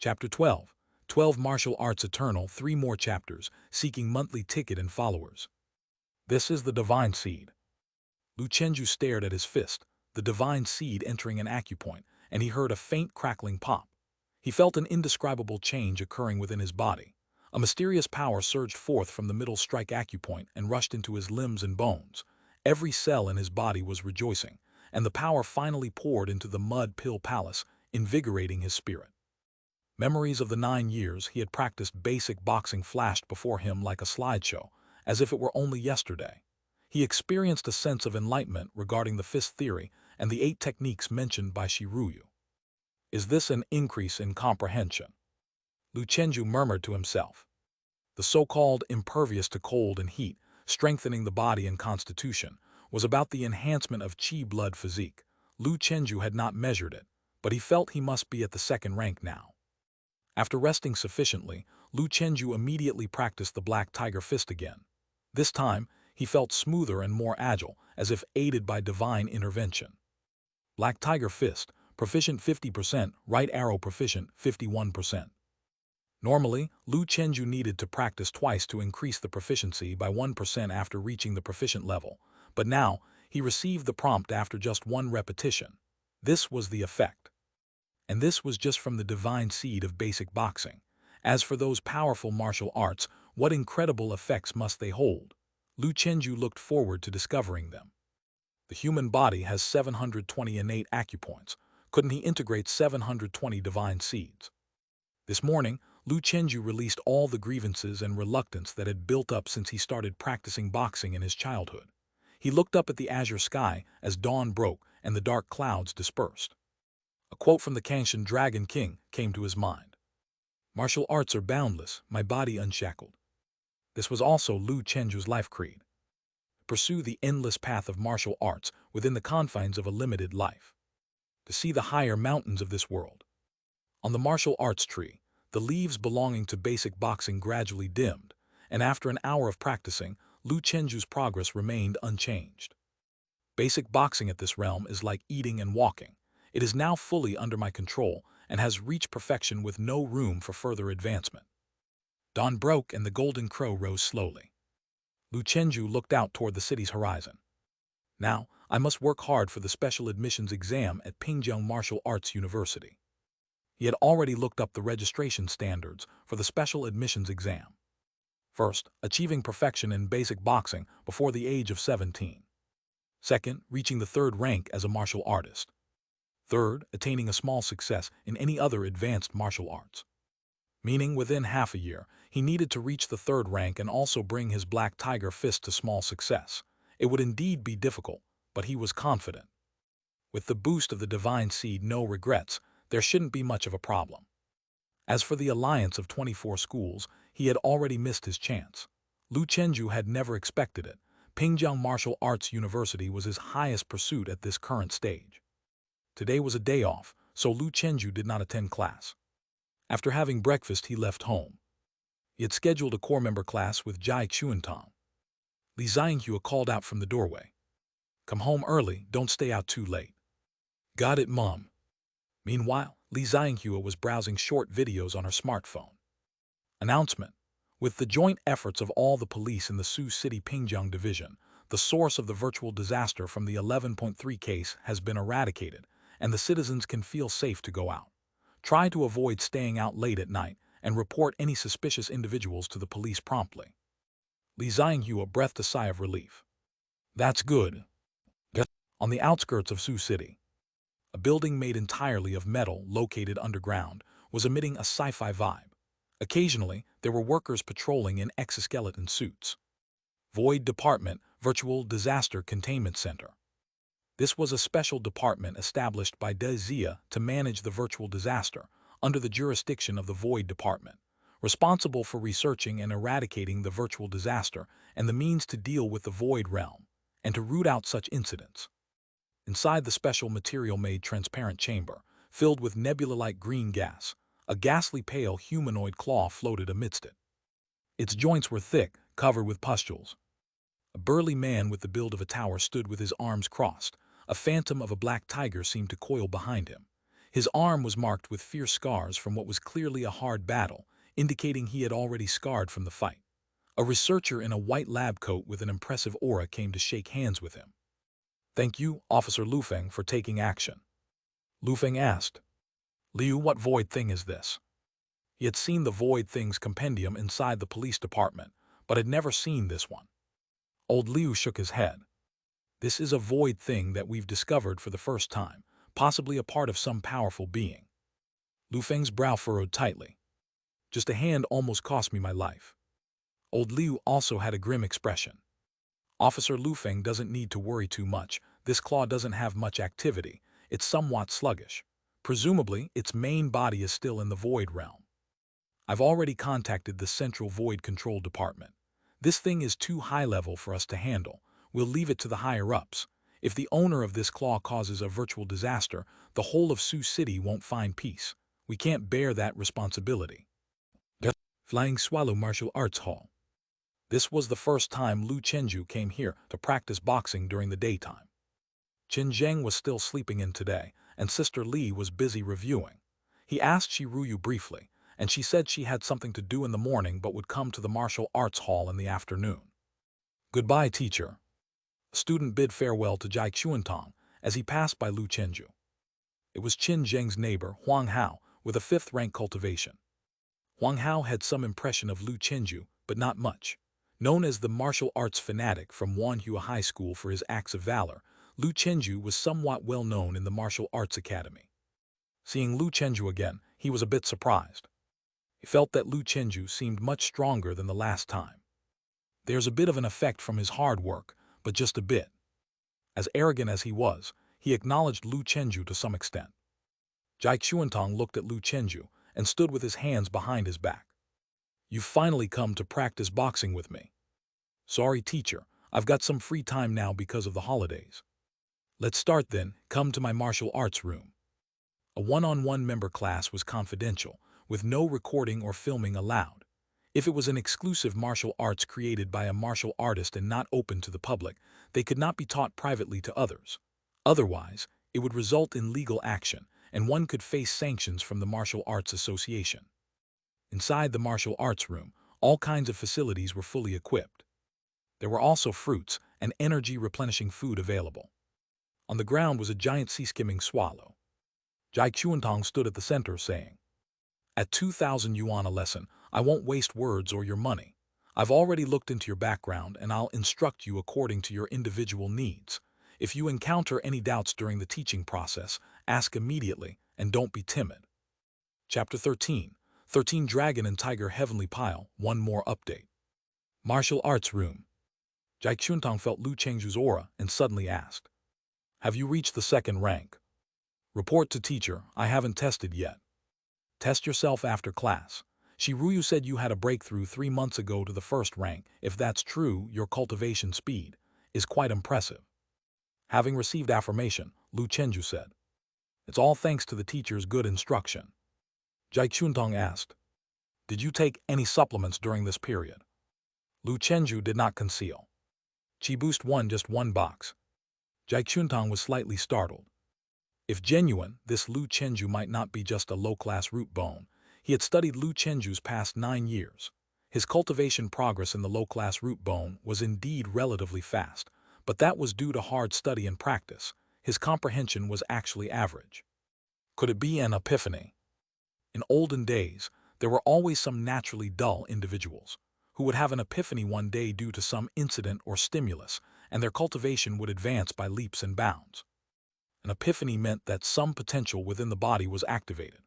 Chapter 12. 12 Martial Arts Eternal, 3 more chapters, seeking monthly ticket and followers. This is the divine seed. Lu Chenju stared at his fist, the divine seed entering an acupoint, and he heard a faint crackling pop. He felt an indescribable change occurring within his body. A mysterious power surged forth from the middle strike acupoint and rushed into his limbs and bones. Every cell in his body was rejoicing, and the power finally poured into the mud pill palace, invigorating his spirit. Memories of the 9 years he had practiced basic boxing flashed before him like a slideshow, as if it were only yesterday. He experienced a sense of enlightenment regarding the fist theory and the 8 techniques mentioned by Shiruyu. Is this an increase in comprehension? Lu Chenju murmured to himself. The so-called impervious to cold and heat, strengthening the body and constitution, was about the enhancement of Qi blood physique. Lu Chenju had not measured it, but he felt he must be at the 2nd rank now. After resting sufficiently, Lu Chenju immediately practiced the Black Tiger Fist again. This time, he felt smoother and more agile, as if aided by divine intervention. Black Tiger Fist, proficient 50%, right arrow proficient 51%. Normally, Lu Chenju needed to practice twice to increase the proficiency by 1% after reaching the proficient level, but now, he received the prompt after just 1 repetition. This was the effect. And this was just from the divine seed of basic boxing. As for those powerful martial arts, what incredible effects must they hold? Lu Chenju looked forward to discovering them. The human body has 720 innate acupoints. Couldn't he integrate 720 divine seeds? This morning, Lu Chenju released all the grievances and reluctance that had built up since he started practicing boxing in his childhood. He looked up at the azure sky as dawn broke and the dark clouds dispersed. A quote from the Kangshan Dragon King came to his mind. Martial arts are boundless, my body unshackled. This was also Lu Chenju's life creed. Pursue the endless path of martial arts within the confines of a limited life. To see the higher mountains of this world. On the martial arts tree, the leaves belonging to basic boxing gradually dimmed, and after an hour of practicing, Lu Chenju's progress remained unchanged. Basic boxing at this realm is like eating and walking. It is now fully under my control and has reached perfection with no room for further advancement. Dawn broke and the golden crow rose slowly. Lu Chenju looked out toward the city's horizon. Now, I must work hard for the special admissions exam at Pingjiang Martial Arts University. He had already looked up the registration standards for the special admissions exam. First, achieving perfection in basic boxing before the age of 17. Second, reaching the 3rd rank as a martial artist. Third, attaining a small success in any other advanced martial arts. Meaning within half a year, he needed to reach the 3rd rank and also bring his Black Tiger Fist to small success. It would indeed be difficult, but he was confident. With the boost of the divine seed, no regrets, there shouldn't be much of a problem. As for the alliance of 24 schools, he had already missed his chance. Lu Chenju had never expected it. Pingjiang Martial Arts University was his highest pursuit at this current stage. Today was a day off, so Lu Chenju did not attend class. After having breakfast, he left home. He had scheduled a core member class with Jai Chuantong. Li Xianghua called out from the doorway. Come home early, don't stay out too late. Got it, Mom. Meanwhile, Li Xianghua was browsing short videos on her smartphone. Announcement. With the joint efforts of all the police in the Sioux City Pingjiang Division, the source of the virtual disaster from the 11.3 case has been eradicated, and the citizens can feel safe to go out. Try to avoid staying out late at night and report any suspicious individuals to the police promptly. Li Xianghua breathed a sigh of relief. That's good. On the outskirts of Sioux City, a building made entirely of metal located underground was emitting a sci-fi vibe. Occasionally, there were workers patrolling in exoskeleton suits. Void Department, Virtual Disaster Containment Center. This was a special department established by De Zia to manage the virtual disaster under the jurisdiction of the Void Department, responsible for researching and eradicating the virtual disaster and the means to deal with the Void realm, and to root out such incidents. Inside the special material-made transparent chamber, filled with nebula-like green gas, a ghastly pale humanoid claw floated amidst it. Its joints were thick, covered with pustules. A burly man with the build of a tower stood with his arms crossed. A phantom of a black tiger seemed to coil behind him. His arm was marked with fierce scars from what was clearly a hard battle, indicating he had already scarred from the fight. A researcher in a white lab coat with an impressive aura came to shake hands with him. "Thank you, Officer Lufeng, for taking action." Lufeng asked, "Liu, what void thing is this?" He had seen the void thing's compendium inside the police department, but had never seen this one. Old Liu shook his head. "This is a void thing that we've discovered for the first time, possibly a part of some powerful being." Lufeng's brow furrowed tightly. "Just a hand almost cost me my life." Old Liu also had a grim expression. "Officer Lufeng doesn't need to worry too much. This claw doesn't have much activity. It's somewhat sluggish. Presumably, its main body is still in the void realm. I've already contacted the Central Void Control Department. This thing is too high level for us to handle. We'll leave it to the higher-ups. If the owner of this claw causes a virtual disaster, the whole of Sioux City won't find peace. We can't bear that responsibility." Flying Swallow Martial Arts Hall. This was the first time Lu Chenju came here to practice boxing during the daytime. Qin Zheng was still sleeping in today, and Sister Li was busy reviewing. He asked Shiruyu briefly, and she said she had something to do in the morning but would come to the martial arts hall in the afternoon. "Goodbye, teacher." A student bid farewell to Jai Chuantong as he passed by Lu Chenju. It was Qin Zheng's neighbor, Huang Hao, with a 5th rank cultivation. Huang Hao had some impression of Lu Chenju, but not much. Known as the martial arts fanatic from Wanhua High School for his acts of valor, Lu Chenju was somewhat well known in the martial arts academy. Seeing Lu Chenju again, he was a bit surprised. He felt that Lu Chenju seemed much stronger than the last time. There's a bit of an effect from his hard work, but just a bit. As arrogant as he was, he acknowledged Lu Chenju to some extent. Jai Chuantong looked at Lu Chenju and stood with his hands behind his back. "You've finally come to practice boxing with me." "Sorry, teacher, I've got some free time now because of the holidays." "Let's start then, come to my martial arts room." A one-on-one member class was confidential, with no recording or filming allowed. If it was an exclusive martial arts created by a martial artist and not open to the public, they could not be taught privately to others. Otherwise, it would result in legal action, and one could face sanctions from the Martial Arts Association. Inside the martial arts room, all kinds of facilities were fully equipped. There were also fruits and energy-replenishing food available. On the ground was a giant sea-skimming swallow. Jai Chuantong stood at the center, saying, "At 2,000 yuan a lesson, I won't waste words or your money. I've already looked into your background and I'll instruct you according to your individual needs. If you encounter any doubts during the teaching process, ask immediately and don't be timid." Chapter 13. 13 Dragon and Tiger Heavenly Pile, one more update. Martial Arts Room. Jai Chuantong felt Lu Chengju's aura and suddenly asked, "Have you reached the 2nd rank?" "Report to teacher, I haven't tested yet." "Test yourself after class. Shiruyu said you had a breakthrough 3 months ago to the 1st rank. If that's true, your cultivation speed is quite impressive." Having received affirmation, Lu Chenju said, "It's all thanks to the teacher's good instruction." Jai Chuantong asked, "Did you take any supplements during this period?" Lu Chenju did not conceal. "Chi Boost 1, just 1 box." Jai Chuantong was slightly startled. If genuine, this Lu Chenju might not be just a low-class root bone. He had studied Lu Chenju's past 9 years. His cultivation progress in the low-class root bone was indeed relatively fast, but that was due to hard study and practice. His comprehension was actually average. Could it be an epiphany? In olden days, there were always some naturally dull individuals who would have an epiphany one day due to some incident or stimulus, and their cultivation would advance by leaps and bounds. An epiphany meant that some potential within the body was activated.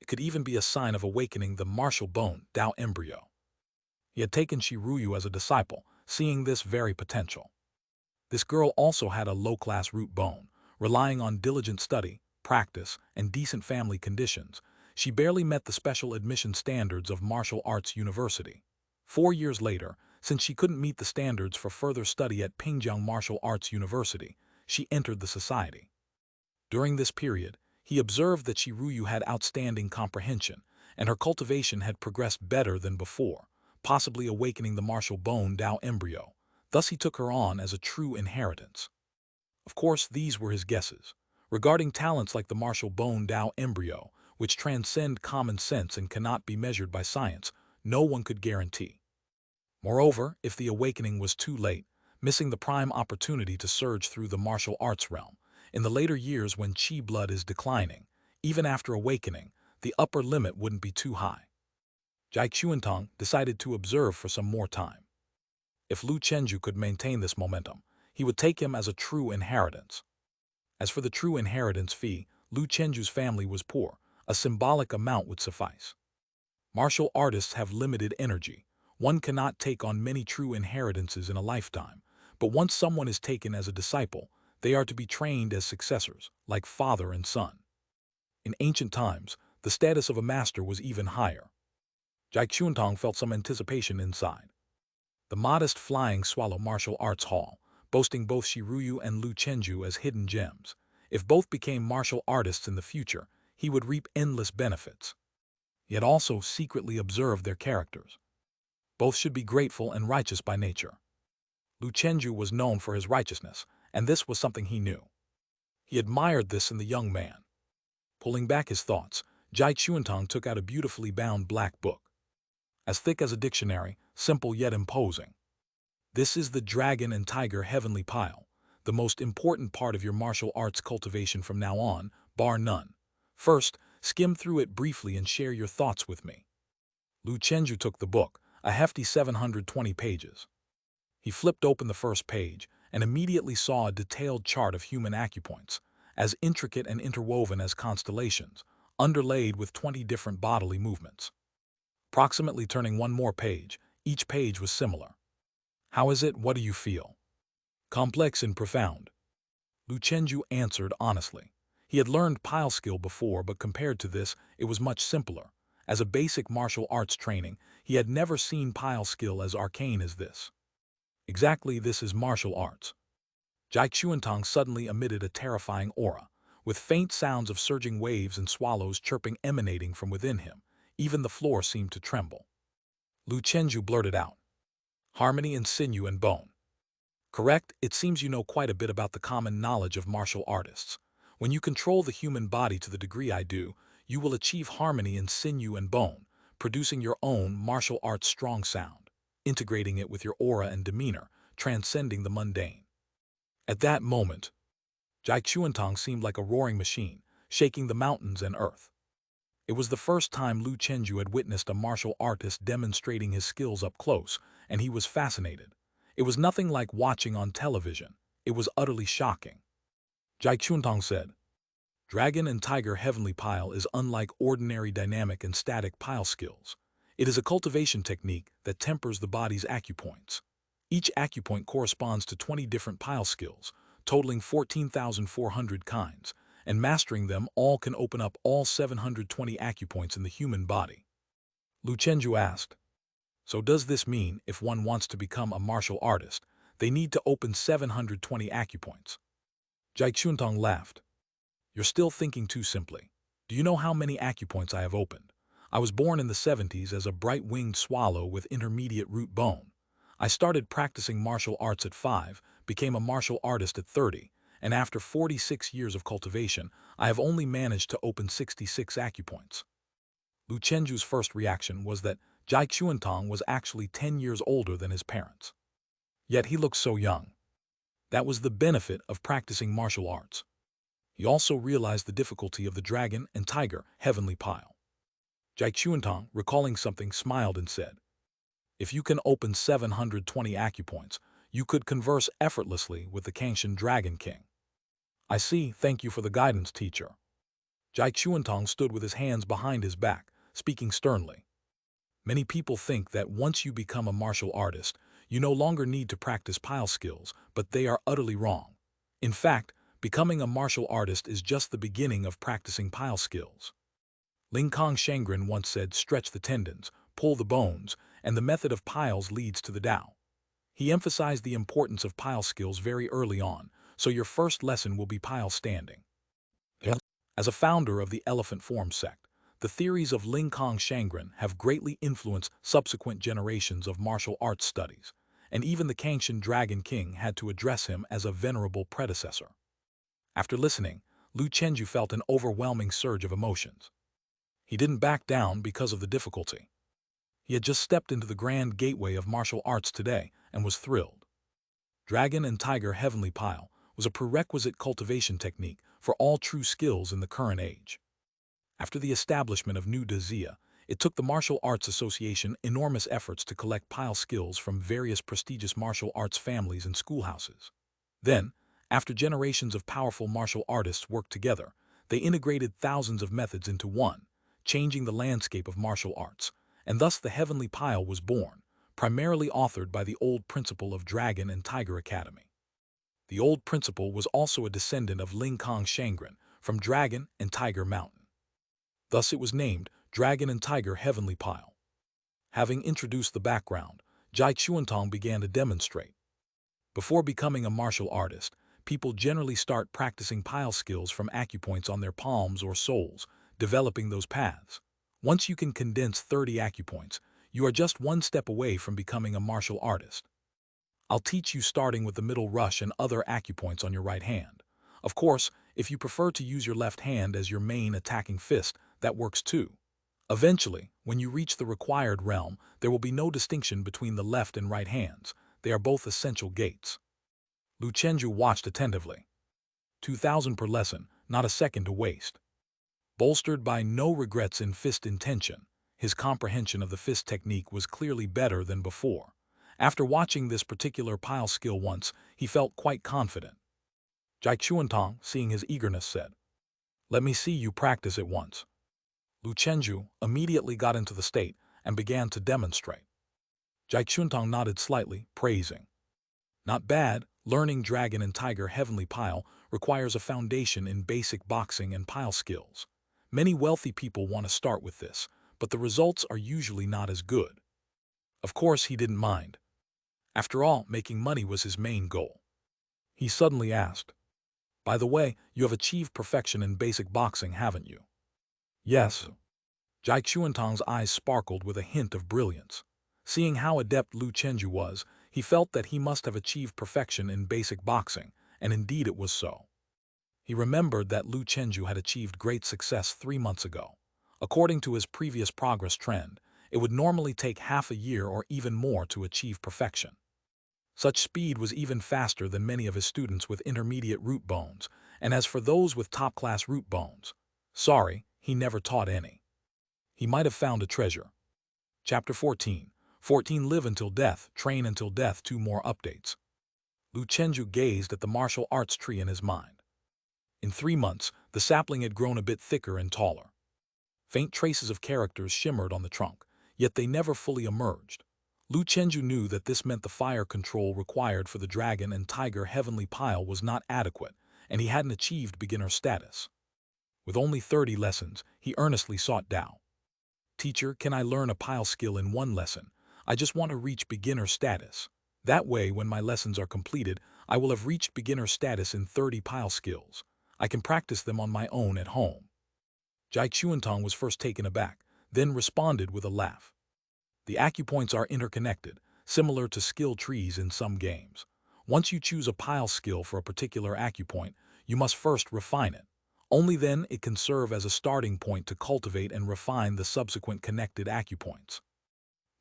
It could even be a sign of awakening the martial bone, Dao embryo. He had taken Shiruyu as a disciple, seeing this very potential. This girl also had a low-class root bone, relying on diligent study, practice, and decent family conditions. She barely met the special admission standards of Martial Arts University. 4 years later, since she couldn't meet the standards for further study at Pingjiang Martial Arts University, she entered the society. During this period, he observed that Shiruyu had outstanding comprehension, and her cultivation had progressed better than before, possibly awakening the martial bone Dao embryo. Thus he took her on as a true inheritance. Of course, these were his guesses. regarding talents like the martial bone Dao embryo, which transcend common sense and cannot be measured by science, no one could guarantee. Moreover, if the awakening was too late, missing the prime opportunity to surge through the martial arts realm, in the later years when chi blood is declining, even after awakening, the upper limit wouldn't be too high. Jai Chuantong decided to observe for some more time. If Lu Chenju could maintain this momentum, he would take him as a true inheritance. As for the true inheritance fee, Lu Chenju's family was poor. A symbolic amount would suffice. Martial artists have limited energy. One cannot take on many true inheritances in a lifetime, but once someone is taken as a disciple, they are to be trained as successors, like father and son. In ancient times, the status of a master was even higher. Jai Chuantong felt some anticipation inside. The modest flying swallow martial arts hall, boasting both Shiruyu and Lu Chenju as hidden gems. If both became martial artists in the future, he would reap endless benefits. He had also secretly observed their characters. Both should be grateful and righteous by nature. Lu Chenju was known for his righteousness, and this was something he knew. He admired this in the young man. Pulling back his thoughts, Jai Chuantong took out a beautifully bound black book. As thick as a dictionary, simple yet imposing. This is the Dragon and Tiger Heavenly Pile, the most important part of your martial arts cultivation from now on, bar none. First, skim through it briefly and share your thoughts with me. Lu Chenju took the book, a hefty 720 pages. He flipped open the first page and immediately saw a detailed chart of human acupoints, as intricate and interwoven as constellations, underlaid with 20 different bodily movements. Approximately turning one more page, each page was similar. How is it? What do you feel? Complex and profound. Lu Chenju answered honestly. He had learned pile skill before, but compared to this, it was much simpler. As a basic martial arts training, he had never seen pile skill as arcane as this. Exactly, this is martial arts. Jai Chuantong suddenly emitted a terrifying aura, with faint sounds of surging waves and swallows chirping emanating from within him. Even the floor seemed to tremble. Lu Chenju blurted out, "Harmony in sinew and bone." Correct, it seems you know quite a bit about the common knowledge of martial artists. When you control the human body to the degree I do, you will achieve harmony in sinew and bone, producing your own martial arts strong sound, integrating it with your aura and demeanor, transcending the mundane. At that moment, Jai Chuantong seemed like a roaring machine, shaking the mountains and earth. It was the first time Lu Chenju had witnessed a martial artist demonstrating his skills up close, and he was fascinated. It was nothing like watching on television. It was utterly shocking. Jai Chuantong said, "Dragon and Tiger Heavenly Pile is unlike ordinary dynamic and static pile skills. It is a cultivation technique that tempers the body's acupoints. Each acupoint corresponds to 20 different pile skills, totaling 14,400 kinds, and mastering them all can open up all 720 acupoints in the human body." Lu Chenju asked, "So does this mean if one wants to become a martial artist, they need to open 720 acupoints?" Jai Chuantong laughed. "You're still thinking too simply. Do you know how many acupoints I have opened? I was born in the 70s as a bright-winged swallow with intermediate root bone. I started practicing martial arts at 5, became a martial artist at 30, and after 46 years of cultivation, I have only managed to open 66 acupoints." Lu Chenju's first reaction was that Jai Chuantong was actually 10 years older than his parents. Yet he looked so young. That was the benefit of practicing martial arts. He also realized the difficulty of the Dragon and Tiger Heavenly Pile. Jai Chuantong, recalling something, smiled and said, "If you can open 720 acupoints, you could converse effortlessly with the Kangshan Dragon King." "I see, thank you for the guidance, teacher." Jai Chuantong stood with his hands behind his back, speaking sternly. Many people think that once you become a martial artist, you no longer need to practice pile skills, but they are utterly wrong. In fact, becoming a martial artist is just the beginning of practicing pile skills. Ling Kong Shangren once said, "Stretch the tendons, pull the bones, and the method of piles leads to the Tao." He emphasized the importance of pile skills very early on, so your first lesson will be pile standing. As a founder of the Elephant Form sect, the theories of Ling Kong Shangren have greatly influenced subsequent generations of martial arts studies, and even the Kangshan Dragon King had to address him as a venerable predecessor. After listening, Lu Chenju felt an overwhelming surge of emotions. He didn't back down because of the difficulty. He had just stepped into the grand gateway of martial arts today and was thrilled. Dragon and Tiger Heavenly Pile was a prerequisite cultivation technique for all true skills in the current age. After the establishment of New Dazia, it took the Martial Arts Association enormous efforts to collect pile skills from various prestigious martial arts families and schoolhouses. Then, after generations of powerful martial artists worked together, they integrated thousands of methods into one, changing the landscape of martial arts, and thus the Heavenly Pile was born, primarily authored by the old principal of Dragon and Tiger Academy. The old principal was also a descendant of Ling Kong Shangren from Dragon and Tiger Mountain. Thus it was named Dragon and Tiger Heavenly Pile. Having introduced the background, Jai Chuantong began to demonstrate. Before becoming a martial artist, people generally start practicing pile skills from acupoints on their palms or soles, developing those paths. Once you can condense 30 acupoints, you are just one step away from becoming a martial artist. I'll teach you starting with the middle rush and other acupoints on your right hand. Of course, if you prefer to use your left hand as your main attacking fist, that works too. Eventually, when you reach the required realm, there will be no distinction between the left and right hands. They are both essential gates. Lu Chenju watched attentively. 2,000 per lesson, not a second to waste. Bolstered by no regrets in fist intention, his comprehension of the fist technique was clearly better than before. After watching this particular pile skill once, he felt quite confident. Jai Chuantong, seeing his eagerness, said, "Let me see you practice it once." Lu Chenju immediately got into the state and began to demonstrate. Jai Chuantong nodded slightly, praising. Not bad, learning Dragon and Tiger Heavenly Pile requires a foundation in basic boxing and pile skills. Many wealthy people want to start with this, but the results are usually not as good. Of course, he didn't mind. After all, making money was his main goal. He suddenly asked, "By the way, you have achieved perfection in basic boxing, haven't you?" "Yes." Jai Chuantong's eyes sparkled with a hint of brilliance. Seeing how adept Lu Chenju was, he felt that he must have achieved perfection in basic boxing, and indeed it was so. He remembered that Lu Chenju had achieved great success 3 months ago. According to his previous progress trend, it would normally take half a year or even more to achieve perfection. Such speed was even faster than many of his students with intermediate root bones, and as for those with top-class root bones, sorry, he never taught any. He might have found a treasure. Chapter 14. 14 Live Until Death, Train Until Death. 2 more updates. Lu Chenju gazed at the martial arts tree in his mind. In 3 months, the sapling had grown a bit thicker and taller. Faint traces of characters shimmered on the trunk, yet they never fully emerged. Lu Chenju knew that this meant the fire control required for the Dragon and Tiger Heavenly Pile was not adequate, and he hadn't achieved beginner status. With only 30 lessons, he earnestly sought Tao. "Teacher, can I learn a pile skill in 1 lesson? I just want to reach beginner status. That way, when my lessons are completed, I will have reached beginner status in 30 pile skills. I can practice them on my own at home." Jai Chuantong was first taken aback, then responded with a laugh. The acupoints are interconnected, similar to skill trees in some games. Once you choose a pile skill for a particular acupoint, you must first refine it. Only then it can serve as a starting point to cultivate and refine the subsequent connected acupoints.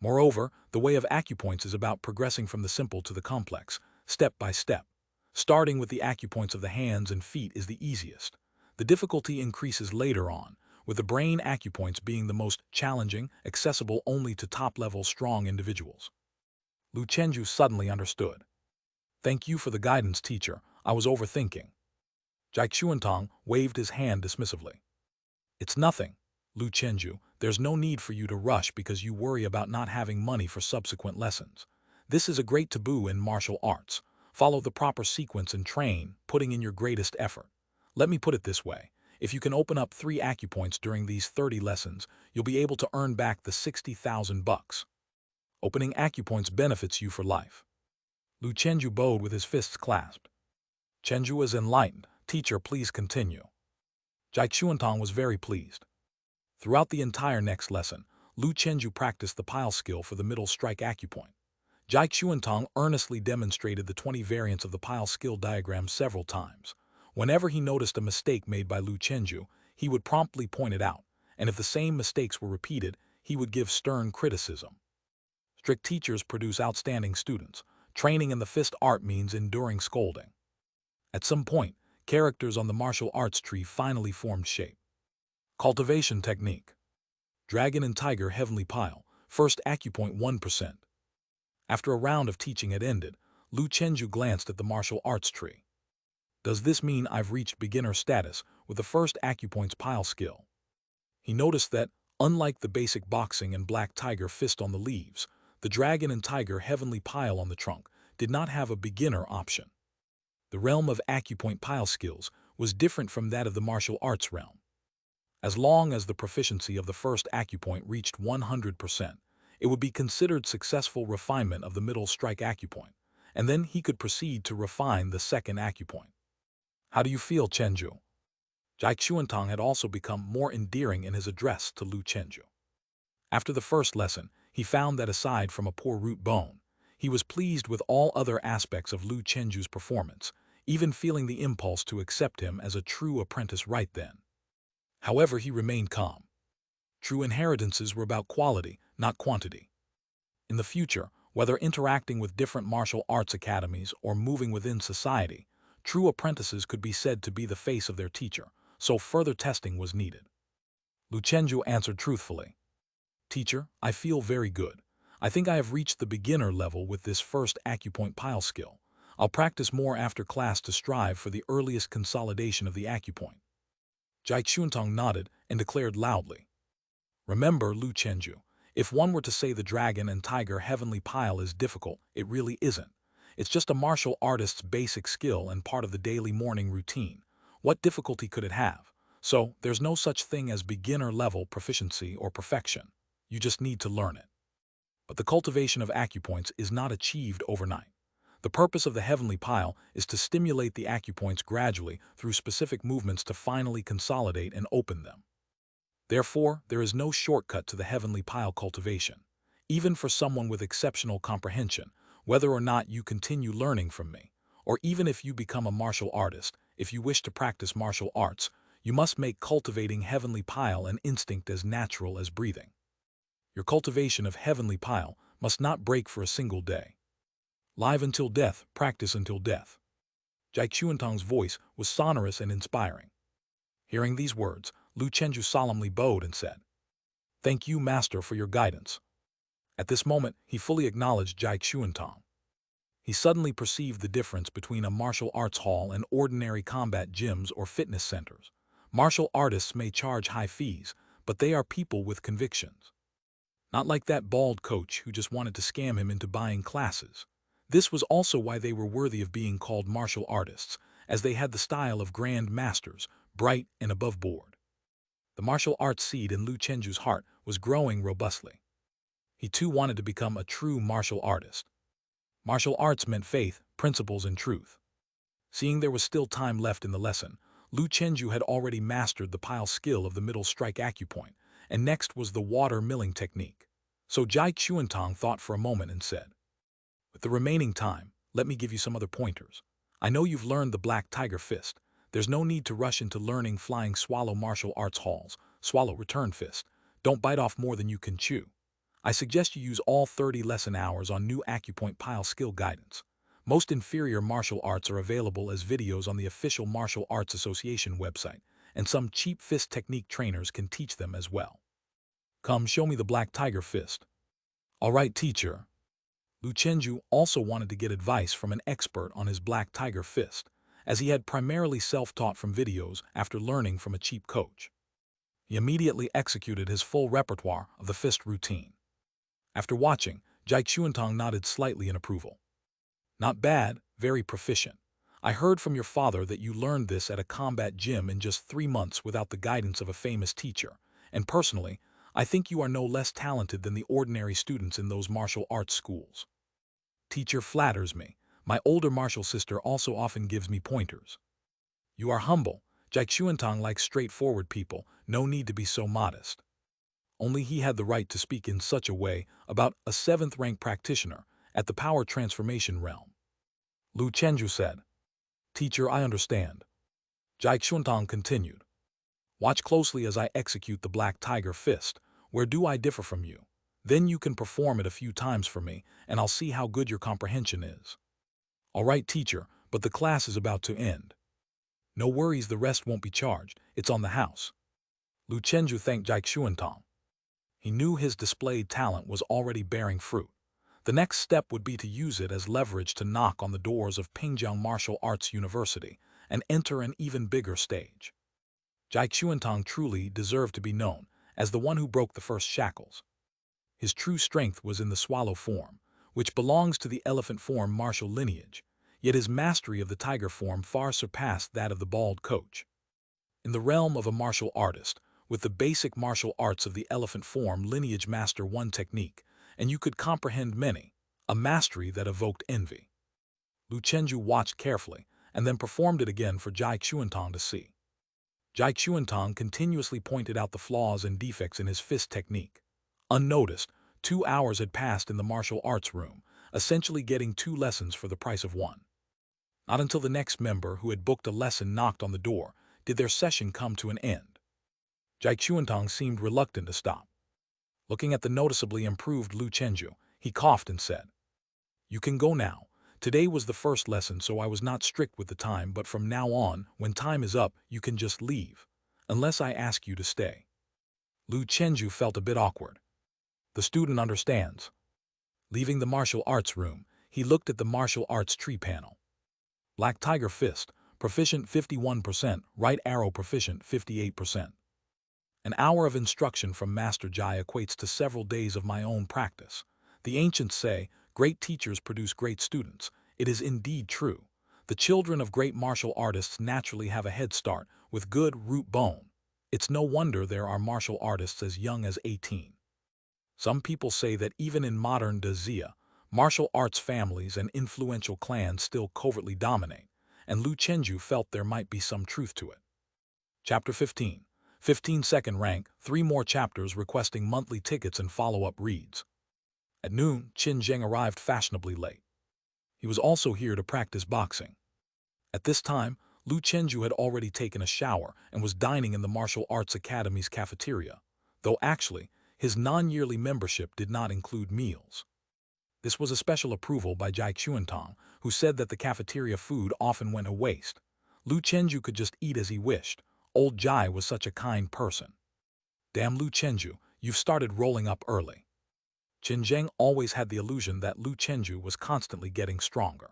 Moreover, the way of acupoints is about progressing from the simple to the complex, step by step. Starting with the acupoints of the hands and feet is the easiest. The difficulty increases later on, with the brain acupoints being the most challenging, accessible only to top-level strong individuals. Lu Chenju suddenly understood. "Thank you for the guidance, teacher. I was overthinking." Jai Chuantong waved his hand dismissively. "It's nothing, Lu Chenju. There's no need for you to rush because you worry about not having money for subsequent lessons. This is a great taboo in martial arts. Follow the proper sequence and train, putting in your greatest effort. Let me put it this way. If you can open up 3 acupoints during these 30 lessons, you'll be able to earn back the 60,000 bucks. Opening acupoints benefits you for life." Lu Chenju bowed with his fists clasped. "Chenju is enlightened. Teacher, please continue." Jai Chuantong was very pleased. Throughout the entire next lesson, Lu Chenju practiced the pile skill for the middle strike acupoint. Jai Chuantong earnestly demonstrated the 20 variants of the pile skill diagram several times. Whenever he noticed a mistake made by Lu Chenju, he would promptly point it out, and if the same mistakes were repeated, he would give stern criticism. Strict teachers produce outstanding students. Training in the fist art means enduring scolding. At some point, characters on the martial arts tree finally formed shape. Cultivation technique. Dragon and Tiger Heavenly Pile, first acupoint 1%. After a round of teaching had ended, Lu Chenju glanced at the martial arts tree. Does this mean I've reached beginner status with the first acupoint's pile skill? He noticed that, unlike the basic boxing and black tiger fist on the leaves, the dragon and tiger heavenly pile on the trunk did not have a beginner option. The realm of acupoint pile skills was different from that of the martial arts realm. As long as the proficiency of the first acupoint reached 100%, it would be considered successful refinement of the middle strike acupoint, and then he could proceed to refine the second acupoint. How do you feel, Chenju? Jai Xuantong had also become more endearing in his address to Lu Chenju. After the first lesson, he found that aside from a poor root bone, he was pleased with all other aspects of Lu Chenju's performance, even feeling the impulse to accept him as a true apprentice right then. However, he remained calm. True inheritances were about quality, not quantity. In the future, whether interacting with different martial arts academies or moving within society, true apprentices could be said to be the face of their teacher, so further testing was needed. Lu Chenju answered truthfully. Teacher, I feel very good. I think I have reached the beginner level with this first acupoint pile skill. I'll practice more after class to strive for the earliest consolidation of the acupoint. Jai Xuantong nodded and declared loudly. Remember, Lu Chenju, if one were to say the dragon and tiger heavenly pile is difficult, it really isn't. It's just a martial artist's basic skill and part of the daily morning routine. What difficulty could it have? So, there's no such thing as beginner-level proficiency or perfection. You just need to learn it. But the cultivation of acupoints is not achieved overnight. The purpose of the heavenly pile is to stimulate the acupoints gradually through specific movements to finally consolidate and open them. Therefore, there is no shortcut to the heavenly pile cultivation. Even for someone with exceptional comprehension, whether or not you continue learning from me, or even if you become a martial artist, if you wish to practice martial arts, you must make cultivating heavenly pile an instinct as natural as breathing. Your cultivation of heavenly pile must not break for a single day. Live until death, practice until death. Jai Xuantong's voice was sonorous and inspiring. Hearing these words, Lu Chenju solemnly bowed and said, "Thank you, Master, for your guidance." At this moment, he fully acknowledged Jai Xuantong. He suddenly perceived the difference between a martial arts hall and ordinary combat gyms or fitness centers. Martial artists may charge high fees, but they are people with convictions. Not like that bald coach who just wanted to scam him into buying classes. This was also why they were worthy of being called martial artists, as they had the style of grand masters, bright and above board. The martial arts seed in Lu Chenju's heart was growing robustly. He too wanted to become a true martial artist. Martial arts meant faith, principles, and truth. Seeing there was still time left in the lesson, Lu Chenju had already mastered the pile skill of the middle strike acupoint, and next was the water milling technique. So Jai Xuantong thought for a moment and said, "With the remaining time, let me give you some other pointers. I know you've learned the black tiger fist. There's no need to rush into learning flying swallow martial arts halls, swallow return fist. Don't bite off more than you can chew. I suggest you use all 30 lesson hours on new acupoint pile skill guidance. Most inferior martial arts are available as videos on the official Martial Arts Association website, and some cheap fist technique trainers can teach them as well. Come, show me the black tiger fist." "All right, teacher." Lu Chenju also wanted to get advice from an expert on his black tiger fist, as he had primarily self-taught from videos after learning from a cheap coach. He immediately executed his full repertoire of the fist routine. After watching, Jai Xuantong nodded slightly in approval. "Not bad, very proficient. I heard from your father that you learned this at a combat gym in just 3 months without the guidance of a famous teacher, and personally, I think you are no less talented than the ordinary students in those martial arts schools." "Teacher flatters me. My older martial sister also often gives me pointers." "You are humble. Jai Xuantong likes straightforward people, no need to be so modest." Only he had the right to speak in such a way about a 7th-rank practitioner at the power transformation realm. Lu Chenju said, "Teacher, I understand. Jai Xuantong continued. Watch closely as I execute the black tiger fist. Where do I differ from you? Then you can perform it a few times for me, and I'll see how good your comprehension is. All right, teacher, but the class is about to end. No worries, the rest won't be charged. It's on the house. Lu Chenju thanked Jai Xuantong. He knew his displayed talent was already bearing fruit. The next step would be to use it as leverage to knock on the doors of Pingjiang Martial Arts University and enter an even bigger stage. Jai Xuantong truly deserved to be known as the one who broke the first shackles. His true strength was in the swallow form, which belongs to the elephant form martial lineage, yet his mastery of the tiger form far surpassed that of the bald coach. In the realm of a martial artist, with the basic martial arts of the elephant form lineage master one technique, and you could comprehend many, a mastery that evoked envy. Lu Chenju watched carefully, and then performed it again for Jai Xuantong to see. Jai Xuantong continuously pointed out the flaws and defects in his fist technique. Unnoticed, 2 hours had passed in the martial arts room, essentially getting 2 lessons for the price of 1. Not until the next member who had booked a lesson knocked on the door did their session come to an end. Jai Xuantong seemed reluctant to stop. Looking at the noticeably improved Lu Chenju, he coughed and said, "You can go now. Today was the first lesson, so I was not strict with the time, but from now on, when time is up, you can just leave, unless I ask you to stay." Lu Chenju felt a bit awkward. The student understands. Leaving the martial arts room, he looked at the martial arts tree panel. Black Tiger Fist, proficient 51%, right arrow proficient 58%. An hour of instruction from Master Jai equates to several days of my own practice. The ancients say, great teachers produce great students. It is indeed true. The children of great martial artists naturally have a head start, with good root bone. It's no wonder there are martial artists as young as 18. Some people say that even in modern Dazia, martial arts families and influential clans still covertly dominate, and Lu Chenju felt there might be some truth to it. Chapter 15. 15-second rank, 3 more chapters requesting monthly tickets and follow-up reads. At noon, Qin Zheng arrived fashionably late. He was also here to practice boxing. At this time, Lu Chenju had already taken a shower and was dining in the Martial Arts Academy's cafeteria, though actually, his non-yearly membership did not include meals. This was a special approval by Jai Xuantong, who said that the cafeteria food often went to waste. Lu Chenju could just eat as he wished. Old Jai was such a kind person. Damn Lu Chenju, you've started rolling up early. Qin Zheng always had the illusion that Lu Chenju was constantly getting stronger.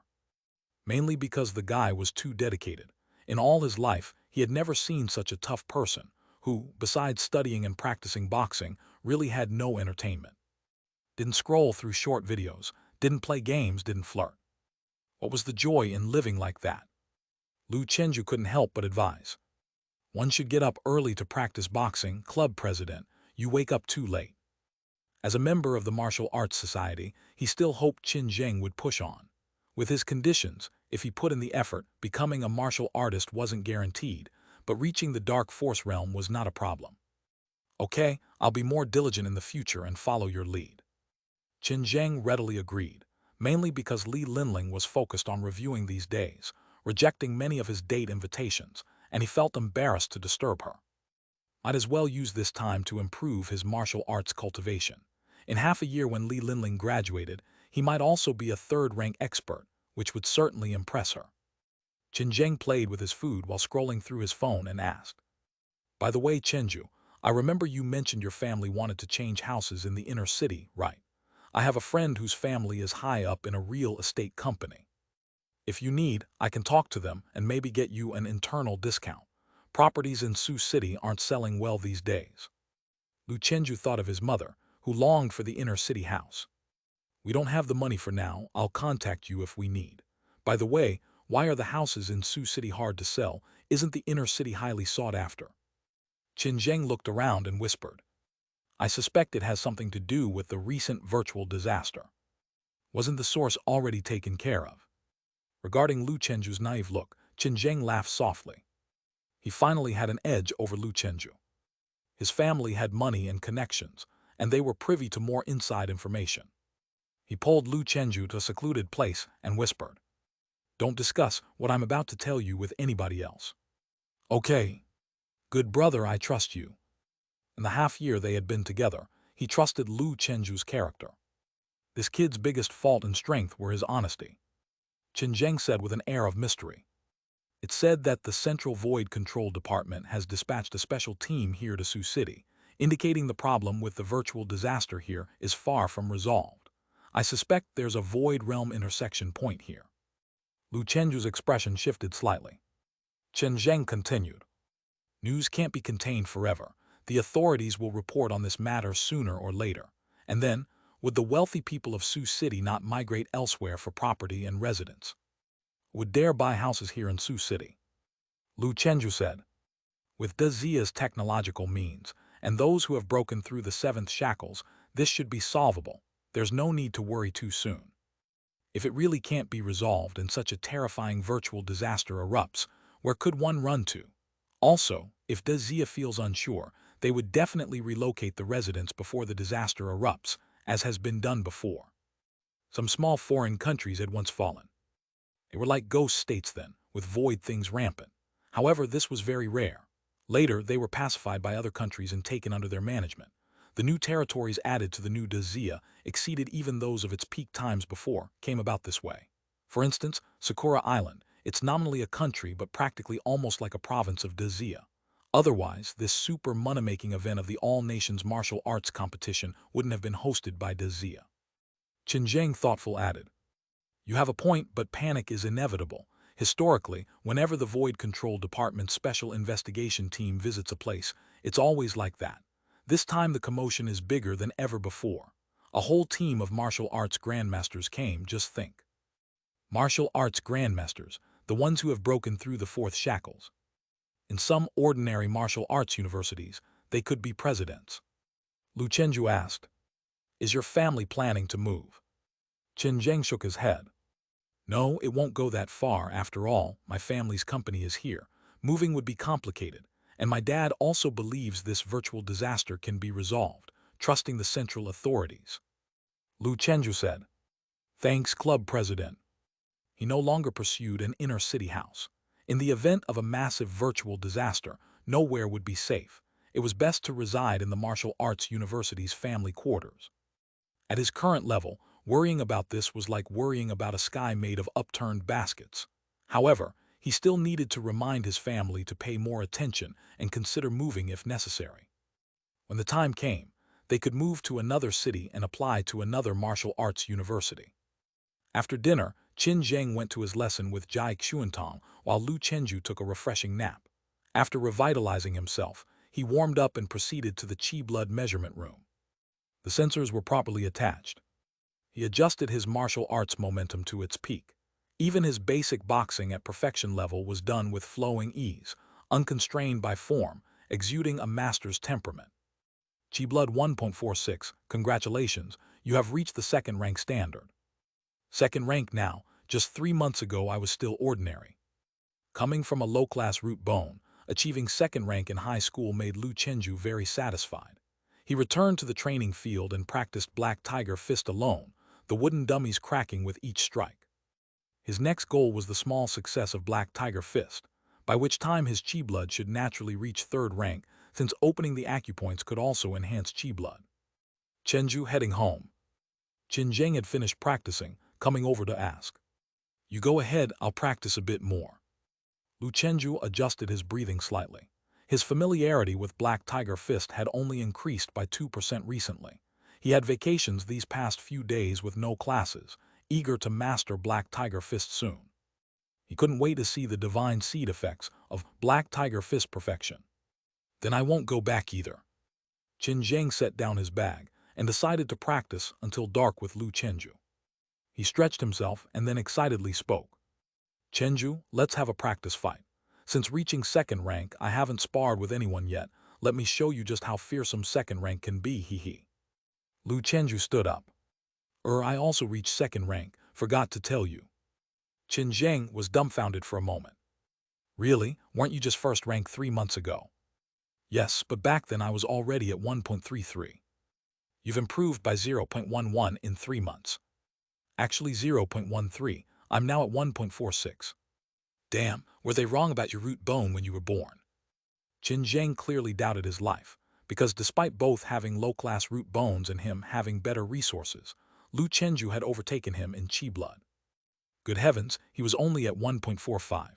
Mainly because the guy was too dedicated. In all his life, he had never seen such a tough person, who, besides studying and practicing boxing, really had no entertainment. Didn't scroll through short videos, didn't play games, didn't flirt. What was the joy in living like that? Lu Chenju couldn't help but advise. One should get up early to practice boxing, club president. You wake up too late. As a member of the Martial Arts Society, he still hoped Qin Zheng would push on. With his conditions, if he put in the effort, becoming a martial artist wasn't guaranteed, but reaching the dark force realm was not a problem. Okay, I'll be more diligent in the future and follow your lead. Qin Zheng readily agreed, mainly because Li Linling was focused on reviewing these days, rejecting many of his date invitations, and he felt embarrassed to disturb her. Might as well use this time to improve his martial arts cultivation. In half a year when Li Linling graduated, he might also be a third-rank expert, which would certainly impress her. Qin Zheng played with his food while scrolling through his phone and asked, "By the way, Chenju, I remember you mentioned your family wanted to change houses in the inner city, right? I have a friend whose family is high up in a real estate company. If you need, I can talk to them and maybe get you an internal discount. Properties in Sioux City aren't selling well these days." Lu Chenju thought of his mother, who longed for the inner city house. "We don't have the money for now. I'll contact you if we need. By the way, why are the houses in Sioux City hard to sell? Isn't the inner city highly sought after?" Qin Zheng looked around and whispered, "I suspect it has something to do with the recent virtual disaster. Wasn't the source already taken care of?" Regarding Lu Chenju's naive look, Qin Zheng laughed softly. He finally had an edge over Lu Chenju. His family had money and connections, and they were privy to more inside information. He pulled Lu Chenju to a secluded place and whispered, "Don't discuss what I'm about to tell you with anybody else." Okay, good brother, I trust you. In the half-year they had been together, he trusted Lu Chenju's character. This kid's biggest fault and strength were his honesty. Qin Zheng said with an air of mystery. It's said that the Central Void Control Department has dispatched a special team here to Sioux City, indicating the problem with the virtual disaster here is far from resolved. I suspect there's a void realm intersection point here. Lu Chenju's expression shifted slightly. Qin Zheng continued. News can't be contained forever. The authorities will report on this matter sooner or later. And then, would the wealthy people of Sioux City not migrate elsewhere for property and residence? Would dare buy houses here in Sioux City? Lu Chenju said. With Dazia's technological means, and those who have broken through the seventh shackles, this should be solvable. There's no need to worry too soon. If it really can't be resolved and such a terrifying virtual disaster erupts, where could one run to? Also, if Dazia feels unsure, they would definitely relocate the residents before the disaster erupts, as has been done before. Some small foreign countries had once fallen. They were like ghost states then, with void things rampant. However, this was very rare. Later, they were pacified by other countries and taken under their management. The new territories added to the new Dazia exceeded even those of its peak times before, came about this way. For instance, Sakura Island, it's nominally a country but practically almost like a province of Dazia. Otherwise, this super money-making event of the all-nations martial arts competition wouldn't have been hosted by Dazia. Qin Zheng thoughtful added, you have a point, but panic is inevitable. Historically, whenever the Void Control Department's special investigation team visits a place, it's always like that. This time the commotion is bigger than ever before. A whole team of martial arts grandmasters came, just think. Martial arts grandmasters, the ones who have broken through the fourth shackles. In some ordinary martial arts universities, they could be presidents. Lu Chenju asked, is your family planning to move? Qin Zheng shook his head. No, it won't go that far. After all, my family's company is here. Moving would be complicated, and my dad also believes this virtual disaster can be resolved, trusting the central authorities. Lu Chenju said, thanks, club president. He no longer pursued an inner-city house. In the event of a massive virtual disaster, nowhere would be safe. It was best to reside in the martial arts university's family quarters. At his current level, worrying about this was like worrying about a sky made of upturned baskets. However, he still needed to remind his family to pay more attention and consider moving if necessary. When the time came, they could move to another city and apply to another martial arts university. After dinner, Qin Zheng went to his lesson with Jai Xuantong while Lu Chenju took a refreshing nap. After revitalizing himself, he warmed up and proceeded to the Qi blood measurement room. The sensors were properly attached. He adjusted his martial arts momentum to its peak. Even his basic boxing at perfection level was done with flowing ease, unconstrained by form, exuding a master's temperament. Qi Blood 1.46, congratulations, you have reached the second rank standard. Second rank now, just 3 months ago I was still ordinary. Coming from a low-class root bone, achieving second rank in high school made Lu Chenju very satisfied. He returned to the training field and practiced Black Tiger Fist alone, the wooden dummies cracking with each strike. His next goal was the small success of Black Tiger Fist, by which time his Qi Blood should naturally reach third rank, since opening the acupoints could also enhance Qi Blood. Chenju heading home. Qin Zheng had finished practicing, coming over to ask, you go ahead, I'll practice a bit more. Lu Chenju adjusted his breathing slightly. His familiarity with Black Tiger Fist had only increased by 2% recently. He had vacations these past few days with no classes, eager to master Black Tiger Fist soon. He couldn't wait to see the divine seed effects of Black Tiger Fist perfection. Then I won't go back either. Qin Zheng set down his bag and decided to practice until dark with Lu Chenju. He stretched himself and then excitedly spoke. Chenju, let's have a practice fight. Since reaching second rank, I haven't sparred with anyone yet. Let me show you just how fearsome second rank can be, hee. Lu Chenju stood up. I also reached second rank, forgot to tell you. Qin Zheng was dumbfounded for a moment. Really? Weren't you just first rank 3 months ago? Yes, but back then I was already at 1.33. You've improved by 0.11 in 3 months. Actually 0.13, I'm now at 1.46. Damn, were they wrong about your root bone when you were born? Qin Zheng clearly doubted his life, because despite both having low-class root bones and him having better resources, Lu Chenju had overtaken him in Qi blood. Good heavens, he was only at 1.45.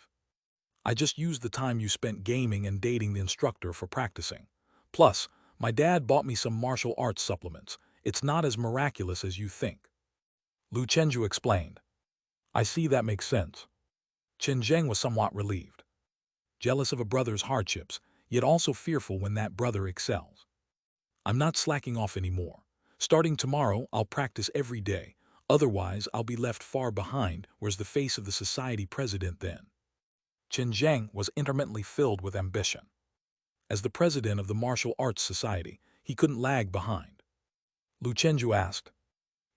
I just used the time you spent gaming and dating the instructor for practicing. Plus, my dad bought me some martial arts supplements. It's not as miraculous as you think. Lu Chenju explained. I see, that makes sense. Qin Zheng was somewhat relieved. Jealous of a brother's hardships, yet also fearful when that brother excels. I'm not slacking off anymore. Starting tomorrow, I'll practice every day. Otherwise, I'll be left far behind. Where's the face of the society president then? Qin Zheng was intermittently filled with ambition. As the president of the martial arts society, he couldn't lag behind. Lu Chenju asked,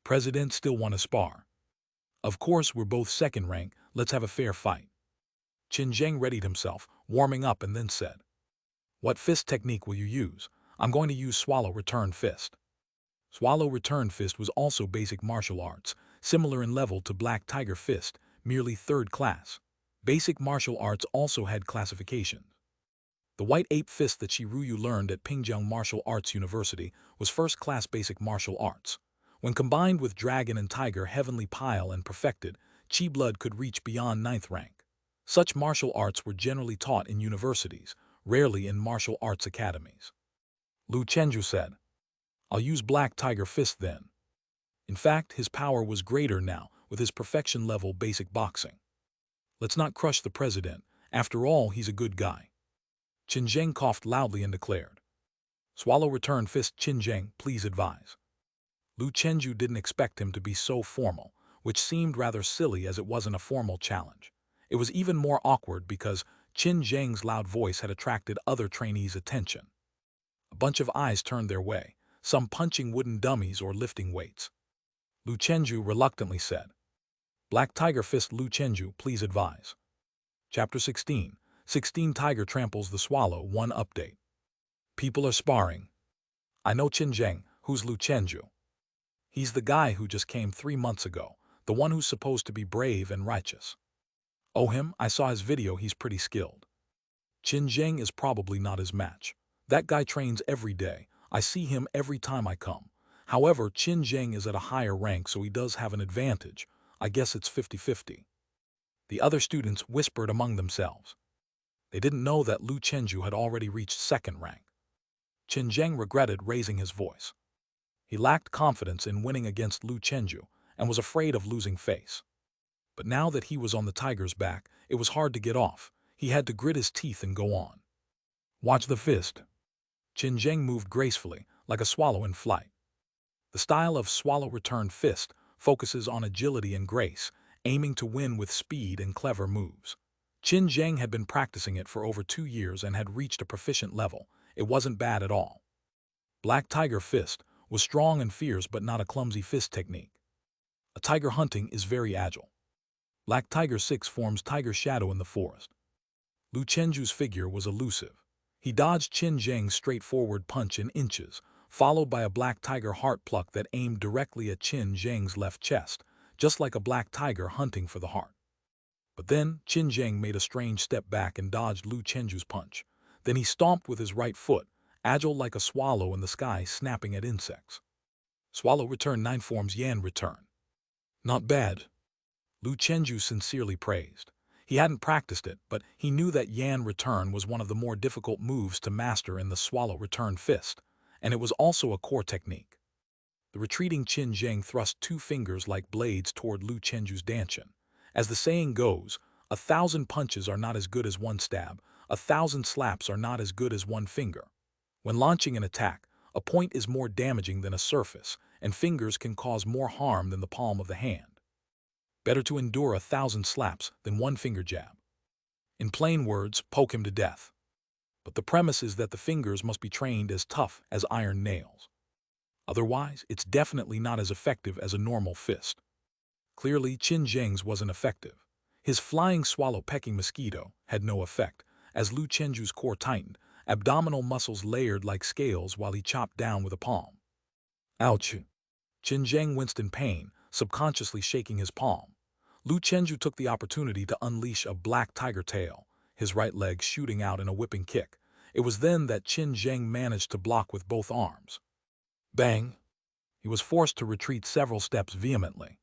President still want to spar? Of course, we're both second rank. Let's have a fair fight. Qin Zheng readied himself, warming up, and then said, What fist technique will you use? I'm going to use swallow return fist. Swallow return fist was also basic martial arts, similar in level to black tiger fist, merely third class. Basic martial arts also had classifications. The white ape fist that Shiruyu learned at Pingjiang Martial Arts University was first-class basic martial arts. When combined with dragon and tiger heavenly pile and perfected, Qi blood could reach beyond 9th rank. Such martial arts were generally taught in universities, rarely in martial arts academies. Lu Chenju said, I'll use black tiger fist then. In fact, his power was greater now with his perfection level basic boxing. Let's not crush the president. After all, he's a good guy. Qin Zheng coughed loudly and declared, Swallow return fist. Qin Zheng, please advise. Lu Chenju didn't expect him to be so formal, which seemed rather silly as it wasn't a formal challenge. It was even more awkward because Qin Zheng's loud voice had attracted other trainees' attention. A bunch of eyes turned their way, some punching wooden dummies or lifting weights. Lu Chenju reluctantly said, Black Tiger Fist. Lu Chenju, please advise. Chapter 16. 16 Tiger Tramples the Swallow. 1 Update. People are sparring. I know Qin Zheng. Who's Lu Chenju? He's the guy who just came 3 months ago, the one who's supposed to be brave and righteous. Oh, him? I saw his video. He's pretty skilled. Qin Zheng is probably not his match. That guy trains every day. I see him every time I come. However, Qin Zheng is at a higher rank, so he does have an advantage. I guess it's 50-50. The other students whispered among themselves. They didn't know that Lu Chenju had already reached 2nd rank. Qin Zheng regretted raising his voice. He lacked confidence in winning against Lu Chenju and was afraid of losing face. But now that he was on the tiger's back, it was hard to get off. He had to grit his teeth and go on. Watch the fist. Qin Zheng moved gracefully, like a swallow in flight. The style of swallow return fist focuses on agility and grace, aiming to win with speed and clever moves. Qin Zheng had been practicing it for over 2 years and had reached a proficient level. It wasn't bad at all. Black Tiger Fist was strong and fierce but not a clumsy fist technique. A tiger hunting is very agile. Black Tiger 6 forms tiger shadow in the forest. Lu Chenju's figure was elusive. He dodged Qin Zheng's straightforward punch in inches, followed by a black tiger heart pluck that aimed directly at Qin Zheng's left chest, just like a black tiger hunting for the heart. But then, Qin Zheng made a strange step back and dodged Lu Chenju's punch. Then he stomped with his right foot, agile like a swallow in the sky snapping at insects. Swallow return 9 forms Yan return. Not bad. Lu Chenju sincerely praised. He hadn't practiced it, but he knew that Yan return was one of the more difficult moves to master in the swallow return fist, and it was also a core technique. The retreating Qin Zheng thrust 2 fingers like blades toward Lu Chenju's dantian. As the saying goes, 1,000 punches are not as good as 1 stab, 1,000 slaps are not as good as 1 finger. When launching an attack, a point is more damaging than a surface, and fingers can cause more harm than the palm of the hand. Better to endure 1,000 slaps than 1 finger jab. In plain words, poke him to death. But the premise is that the fingers must be trained as tough as iron nails. Otherwise, it's definitely not as effective as a normal fist. Clearly, Qin Zheng's wasn't effective. His flying swallow pecking mosquito had no effect, as Lu Chenju's core tightened, abdominal muscles layered like scales while he chopped down with a palm. Ouch! Qin Zheng winced in pain, subconsciously shaking his palm. Lu Chenju took the opportunity to unleash a black tiger tail, his right leg shooting out in a whipping kick. It was then that Qin Zheng managed to block with both arms. Bang! He was forced to retreat several steps vehemently.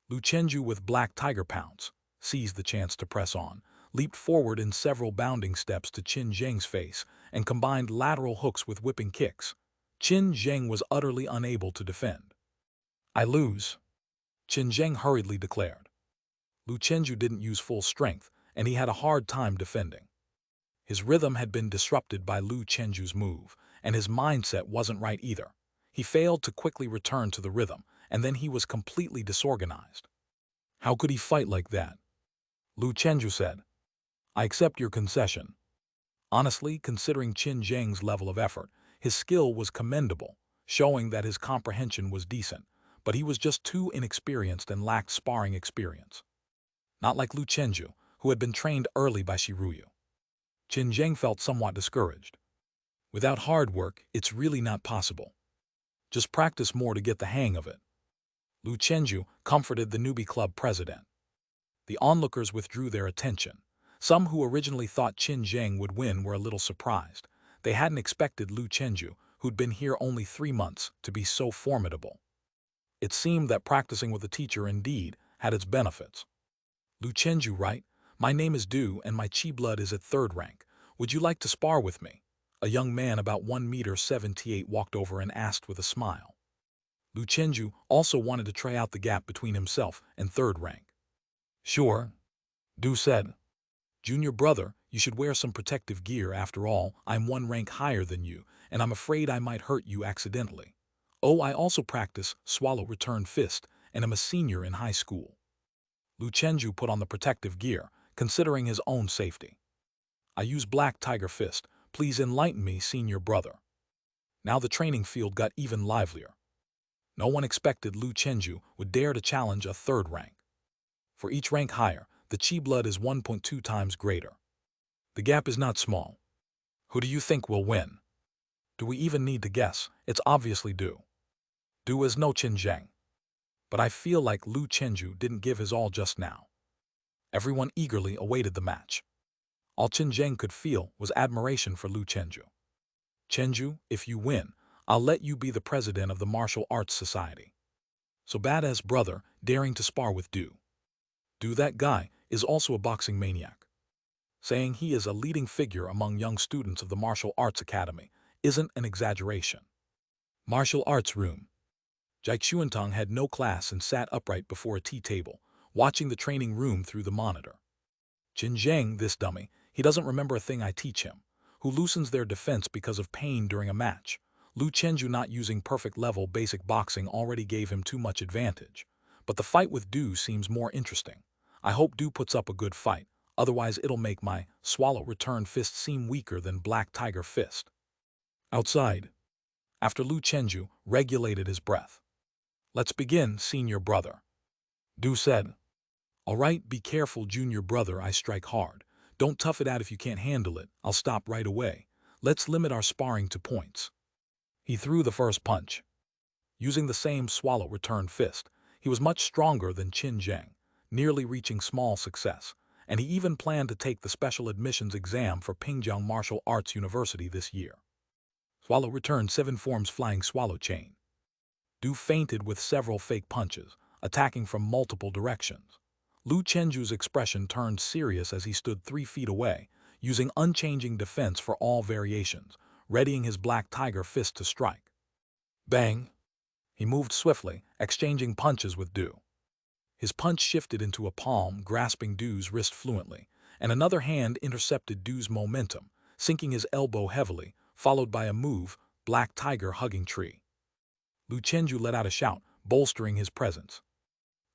Lu Chenju, with black tiger pounce, seized the chance to press on, leaped forward in several bounding steps to Qin Zheng's face, and combined lateral hooks with whipping kicks. Qin Zheng was utterly unable to defend. "I lose," Qin Zheng hurriedly declared. Lu Chenju didn't use full strength, and he had a hard time defending. His rhythm had been disrupted by Lu Chenju's move, and his mindset wasn't right either. He failed to quickly return to the rhythm, and then he was completely disorganized. "How could he fight like that?" Lu Chenju said. "I accept your concession." Honestly, considering Qin Zheng's level of effort, his skill was commendable, showing that his comprehension was decent, but he was just too inexperienced and lacked sparring experience. Not like Lu Chenju, who had been trained early by Shiruyu. Qin Zheng felt somewhat discouraged. Without hard work, it's really not possible. Just practice more to get the hang of it. Lu Chenju comforted the newbie club president. The onlookers withdrew their attention. Some who originally thought Qin Zheng would win were a little surprised. They hadn't expected Lu Chenju, who'd been here only 3 months, to be so formidable. It seemed that practicing with a teacher indeed had its benefits. "Lu Chenju, right? My name is Du, and my chi blood is at 3rd rank. Would you like to spar with me?" A young man about 1 meter 78 walked over and asked with a smile. Lu Chenju also wanted to try out the gap between himself and 3rd rank. "Sure," Du said. "Junior brother, you should wear some protective gear. After all, I'm 1 rank higher than you, and I'm afraid I might hurt you accidentally. Oh, I also practice swallow return fist, and am a senior in high school." Lu Chenju put on the protective gear, considering his own safety. "I use black tiger fist. Please enlighten me, senior brother." Now the training field got even livelier. No one expected Lu Chenju would dare to challenge a 3rd rank. For each rank higher, the chi blood is 1.2 times greater. The gap is not small. Who do you think will win? Do we even need to guess? It's obviously Du. Du is no Qin Zheng. But I feel like Lu Chenju didn't give his all just now. Everyone eagerly awaited the match. All Qin Zheng could feel was admiration for Lu Chenju. "Chenju, if you win, I'll let you be the president of the Martial Arts Society." So badass brother daring to spar with Du. Du, that guy, is also a boxing maniac. Saying he is a leading figure among young students of the Martial Arts Academy isn't an exaggeration. Martial Arts Room. Jai Chuantong had no class and sat upright before a tea table, watching the training room through the monitor. "Qin Zheng, this dummy, he doesn't remember a thing I teach him. Who loosens their defense because of pain during a match. Lu Chenju not using perfect level basic boxing already gave him too much advantage. But the fight with Du seems more interesting. I hope Du puts up a good fight, otherwise it'll make my swallow return fist seem weaker than black tiger fist." Outside, after Lu Chenju regulated his breath. "Let's begin, senior brother," Du said. "All right, be careful, junior brother, I strike hard. Don't tough it out if you can't handle it, I'll stop right away. Let's limit our sparring to points." He threw the first punch. Using the same swallow return fist, he was much stronger than Qin Zheng, nearly reaching small success, and he even planned to take the special admissions exam for Pingjiang Martial Arts University this year. Swallow return 7 forms flying swallow chain. Du feinted with several fake punches, attacking from multiple directions. Lu Chenju's expression turned serious as he stood 3 feet away, using unchanging defense for all variations, readying his black tiger fist to strike. Bang! He moved swiftly, exchanging punches with Du. His punch shifted into a palm, grasping Du's wrist fluently, and another hand intercepted Du's momentum, sinking his elbow heavily, followed by a move, black tiger hugging tree. Lu Chenju let out a shout, bolstering his presence.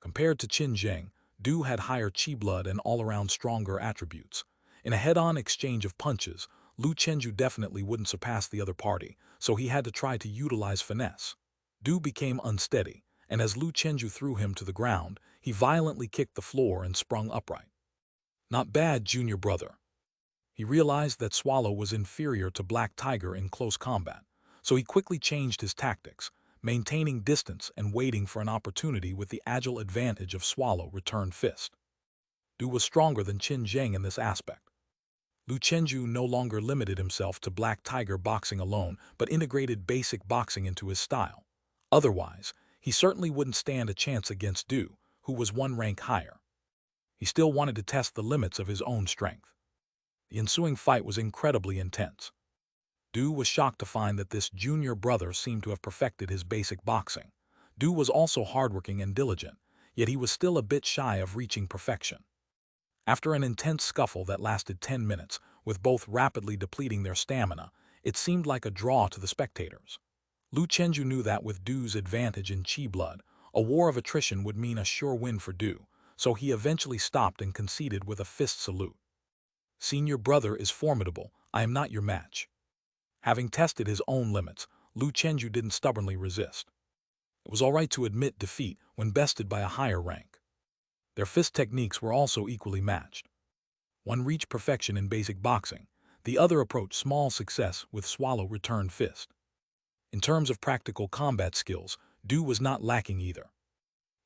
Compared to Qin Zheng, Du had higher chi blood and all-around stronger attributes. In a head-on exchange of punches, Lu Chenju definitely wouldn't surpass the other party, so he had to try to utilize finesse. Du became unsteady, and as Lu Chenju threw him to the ground, he violently kicked the floor and sprung upright. "Not bad, junior brother." He realized that Swallow was inferior to Black Tiger in close combat, so he quickly changed his tactics, maintaining distance and waiting for an opportunity with the agile advantage of swallow return fist. Du was stronger than Qin Zheng in this aspect. Lu Chenju no longer limited himself to black tiger boxing alone, but integrated basic boxing into his style. Otherwise, he certainly wouldn't stand a chance against Du, who was one rank higher. He still wanted to test the limits of his own strength. The ensuing fight was incredibly intense. Du was shocked to find that this junior brother seemed to have perfected his basic boxing. Du was also hardworking and diligent, yet he was still a bit shy of reaching perfection. After an intense scuffle that lasted 10 minutes, with both rapidly depleting their stamina, it seemed like a draw to the spectators. Lu Chenju knew that with Du's advantage in Qi blood, a war of attrition would mean a sure win for Du, so he eventually stopped and conceded with a fist salute. Senior brother is formidable, I am not your match. Having tested his own limits, Lu Chenju didn't stubbornly resist. It was all right to admit defeat when bested by a higher rank. Their fist techniques were also equally matched. One reached perfection in basic boxing, the other approached small success with swallow return fist. In terms of practical combat skills, Du was not lacking either.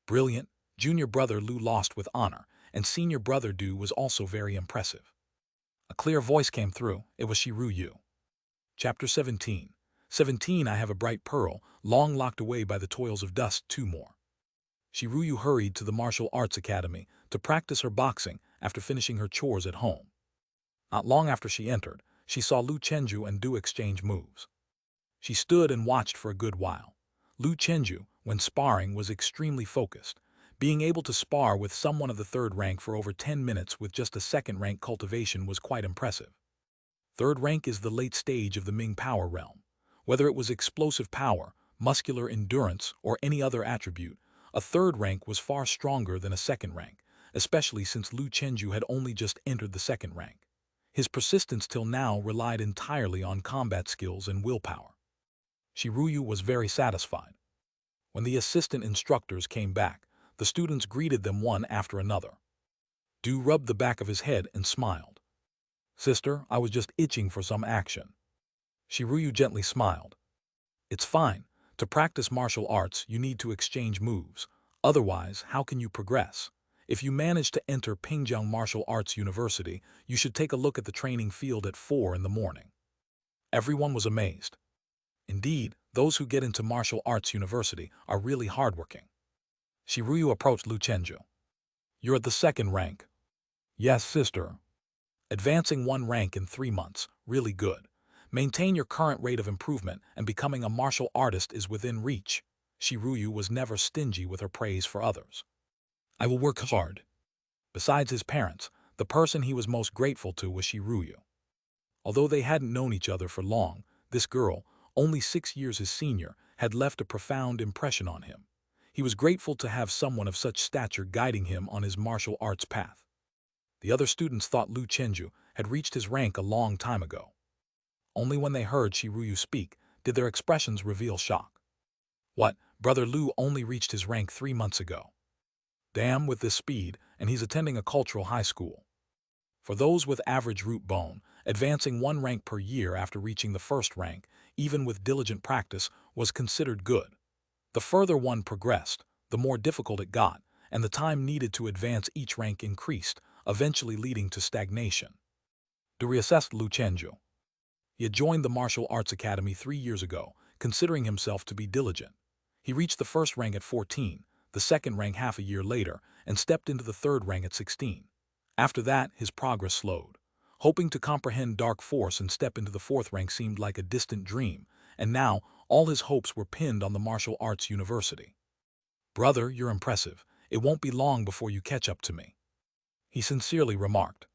Brilliant, junior brother Lu lost with honor, and senior brother Du was also very impressive. A clear voice came through, it was Shiruyu. Chapter 17. 17 I have a bright pearl, long locked away by the toils of dust, 2 more. Shiruyu hurried to the martial arts academy to practice her boxing after finishing her chores at home. Not long after she entered, she saw Lu Chenju and Du exchange moves. She stood and watched for a good while. Lu Chenju, when sparring, was extremely focused. Being able to spar with someone of the third rank for over 10 minutes with just a second rank cultivation was quite impressive. Third rank is the late stage of the Ming power realm. Whether it was explosive power, muscular endurance, or any other attribute, a third rank was far stronger than a second rank, especially since Lu Chenju had only just entered the second rank. His persistence till now relied entirely on combat skills and willpower. Shiruyu was very satisfied. When the assistant instructors came back, the students greeted them one after another. Du rubbed the back of his head and smiled. Sister, I was just itching for some action. Shiruyu gently smiled. It's fine. To practice martial arts, you need to exchange moves. Otherwise, how can you progress? If you manage to enter Pingjiang Martial Arts University, you should take a look at the training field at 4 in the morning. Everyone was amazed. Indeed, those who get into Martial Arts University are really hardworking. Shiruyu approached Lu Chenju. You're at the second rank. Yes, sister. Advancing 1 rank in 3 months, really good. Maintain your current rate of improvement and becoming a martial artist is within reach. Shiruyu was never stingy with her praise for others. I will work hard. Besides his parents, the person he was most grateful to was Shiruyu. Although they hadn't known each other for long, this girl, only 6 years his senior, had left a profound impression on him. He was grateful to have someone of such stature guiding him on his martial arts path. The other students thought Lu Chenju had reached his rank a long time ago. Only when they heard Shiruyu speak did their expressions reveal shock. What, brother Lu only reached his rank 3 months ago. Damn, with this speed, and he's attending a cultural high school. For those with average root bone, advancing 1 rank per year after reaching the first rank, even with diligent practice, was considered good. The further one progressed, the more difficult it got, and the time needed to advance each rank increased, eventually leading to stagnation. To reassess Lu Chenju. He had joined the Martial Arts Academy 3 years ago, considering himself to be diligent. He reached the first rank at 14, the second rank half a year later, and stepped into the third rank at 16. After that, his progress slowed. Hoping to comprehend dark force and step into the fourth rank seemed like a distant dream, and now all his hopes were pinned on the Martial Arts University. Brother, you're impressive. It won't be long before you catch up to me. He sincerely remarked.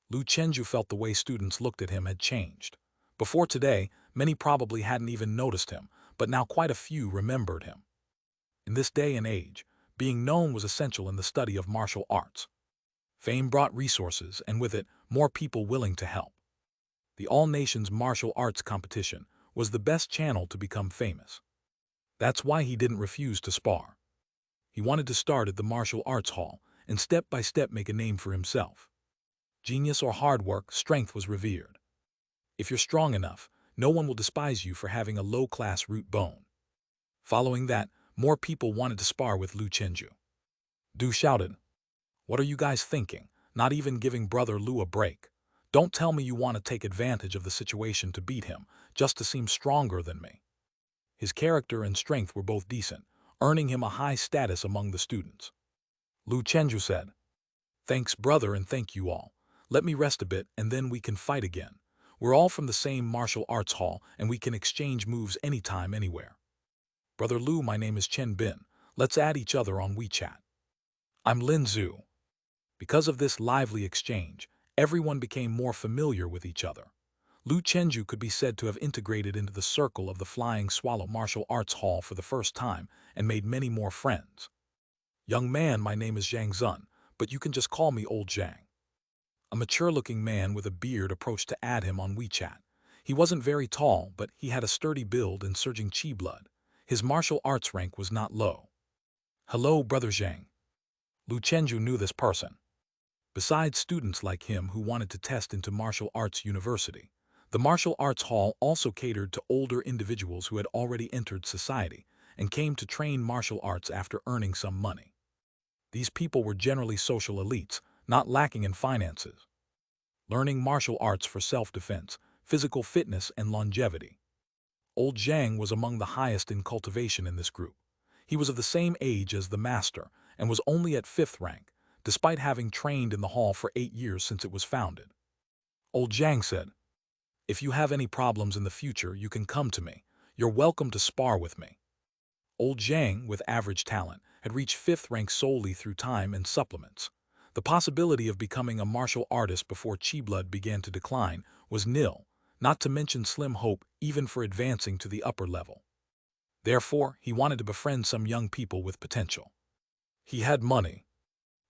Lu Chenju felt the way students looked at him had changed. Before today, many probably hadn't even noticed him, but now quite a few remembered him. In this day and age, being known was essential in the study of martial arts. Fame brought resources, and with it, more people willing to help. The all-nations martial arts competition was the best channel to become famous. That's why he didn't refuse to spar. He wanted to start at the martial arts hall and step by step make a name for himself. Genius or hard work, strength was revered. If you're strong enough, no one will despise you for having a low-class root bone. Following that, more people wanted to spar with Lu Chenju. Du shouted, "What are you guys thinking? Not even giving Brother Lu a break. Don't tell me you want to take advantage of the situation to beat him, just to seem stronger than me." His character and strength were both decent, earning him a high status among the students. Lu Chenju said, "Thanks, brother, and thank you all. Let me rest a bit, and then we can fight again. We're all from the same martial arts hall, and we can exchange moves anytime, anywhere. Brother Lu, my name is Chen Bin. Let's add each other on WeChat. I'm Lin Zhu." Because of this lively exchange, everyone became more familiar with each other. Lu Chenju could be said to have integrated into the circle of the Flying Swallow Martial Arts Hall for the first time and made many more friends. "Young man, my name is Zhang Zun, but you can just call me Old Zhang." A mature-looking man with a beard approached to add him on WeChat. He wasn't very tall, but he had a sturdy build and surging chi blood. His martial arts rank was not low. "Hello, Brother Zhang." Lu Chenju knew this person. Besides students like him who wanted to test into martial arts university, the martial arts hall also catered to older individuals who had already entered society and came to train martial arts after earning some money. These people were generally social elites, not lacking in finances, learning martial arts for self-defense, physical fitness, and longevity. Old Zhang was among the highest in cultivation in this group. He was of the same age as the master and was only at 5th rank, despite having trained in the hall for 8 years since it was founded. Old Zhang said, "If you have any problems in the future, you can come to me. You're welcome to spar with me." Old Zhang, with average talent, had reached 5th rank solely through time and supplements. The possibility of becoming a martial artist before chi blood began to decline was nil, not to mention slim hope even for advancing to the upper level. Therefore, he wanted to befriend some young people with potential. He had money.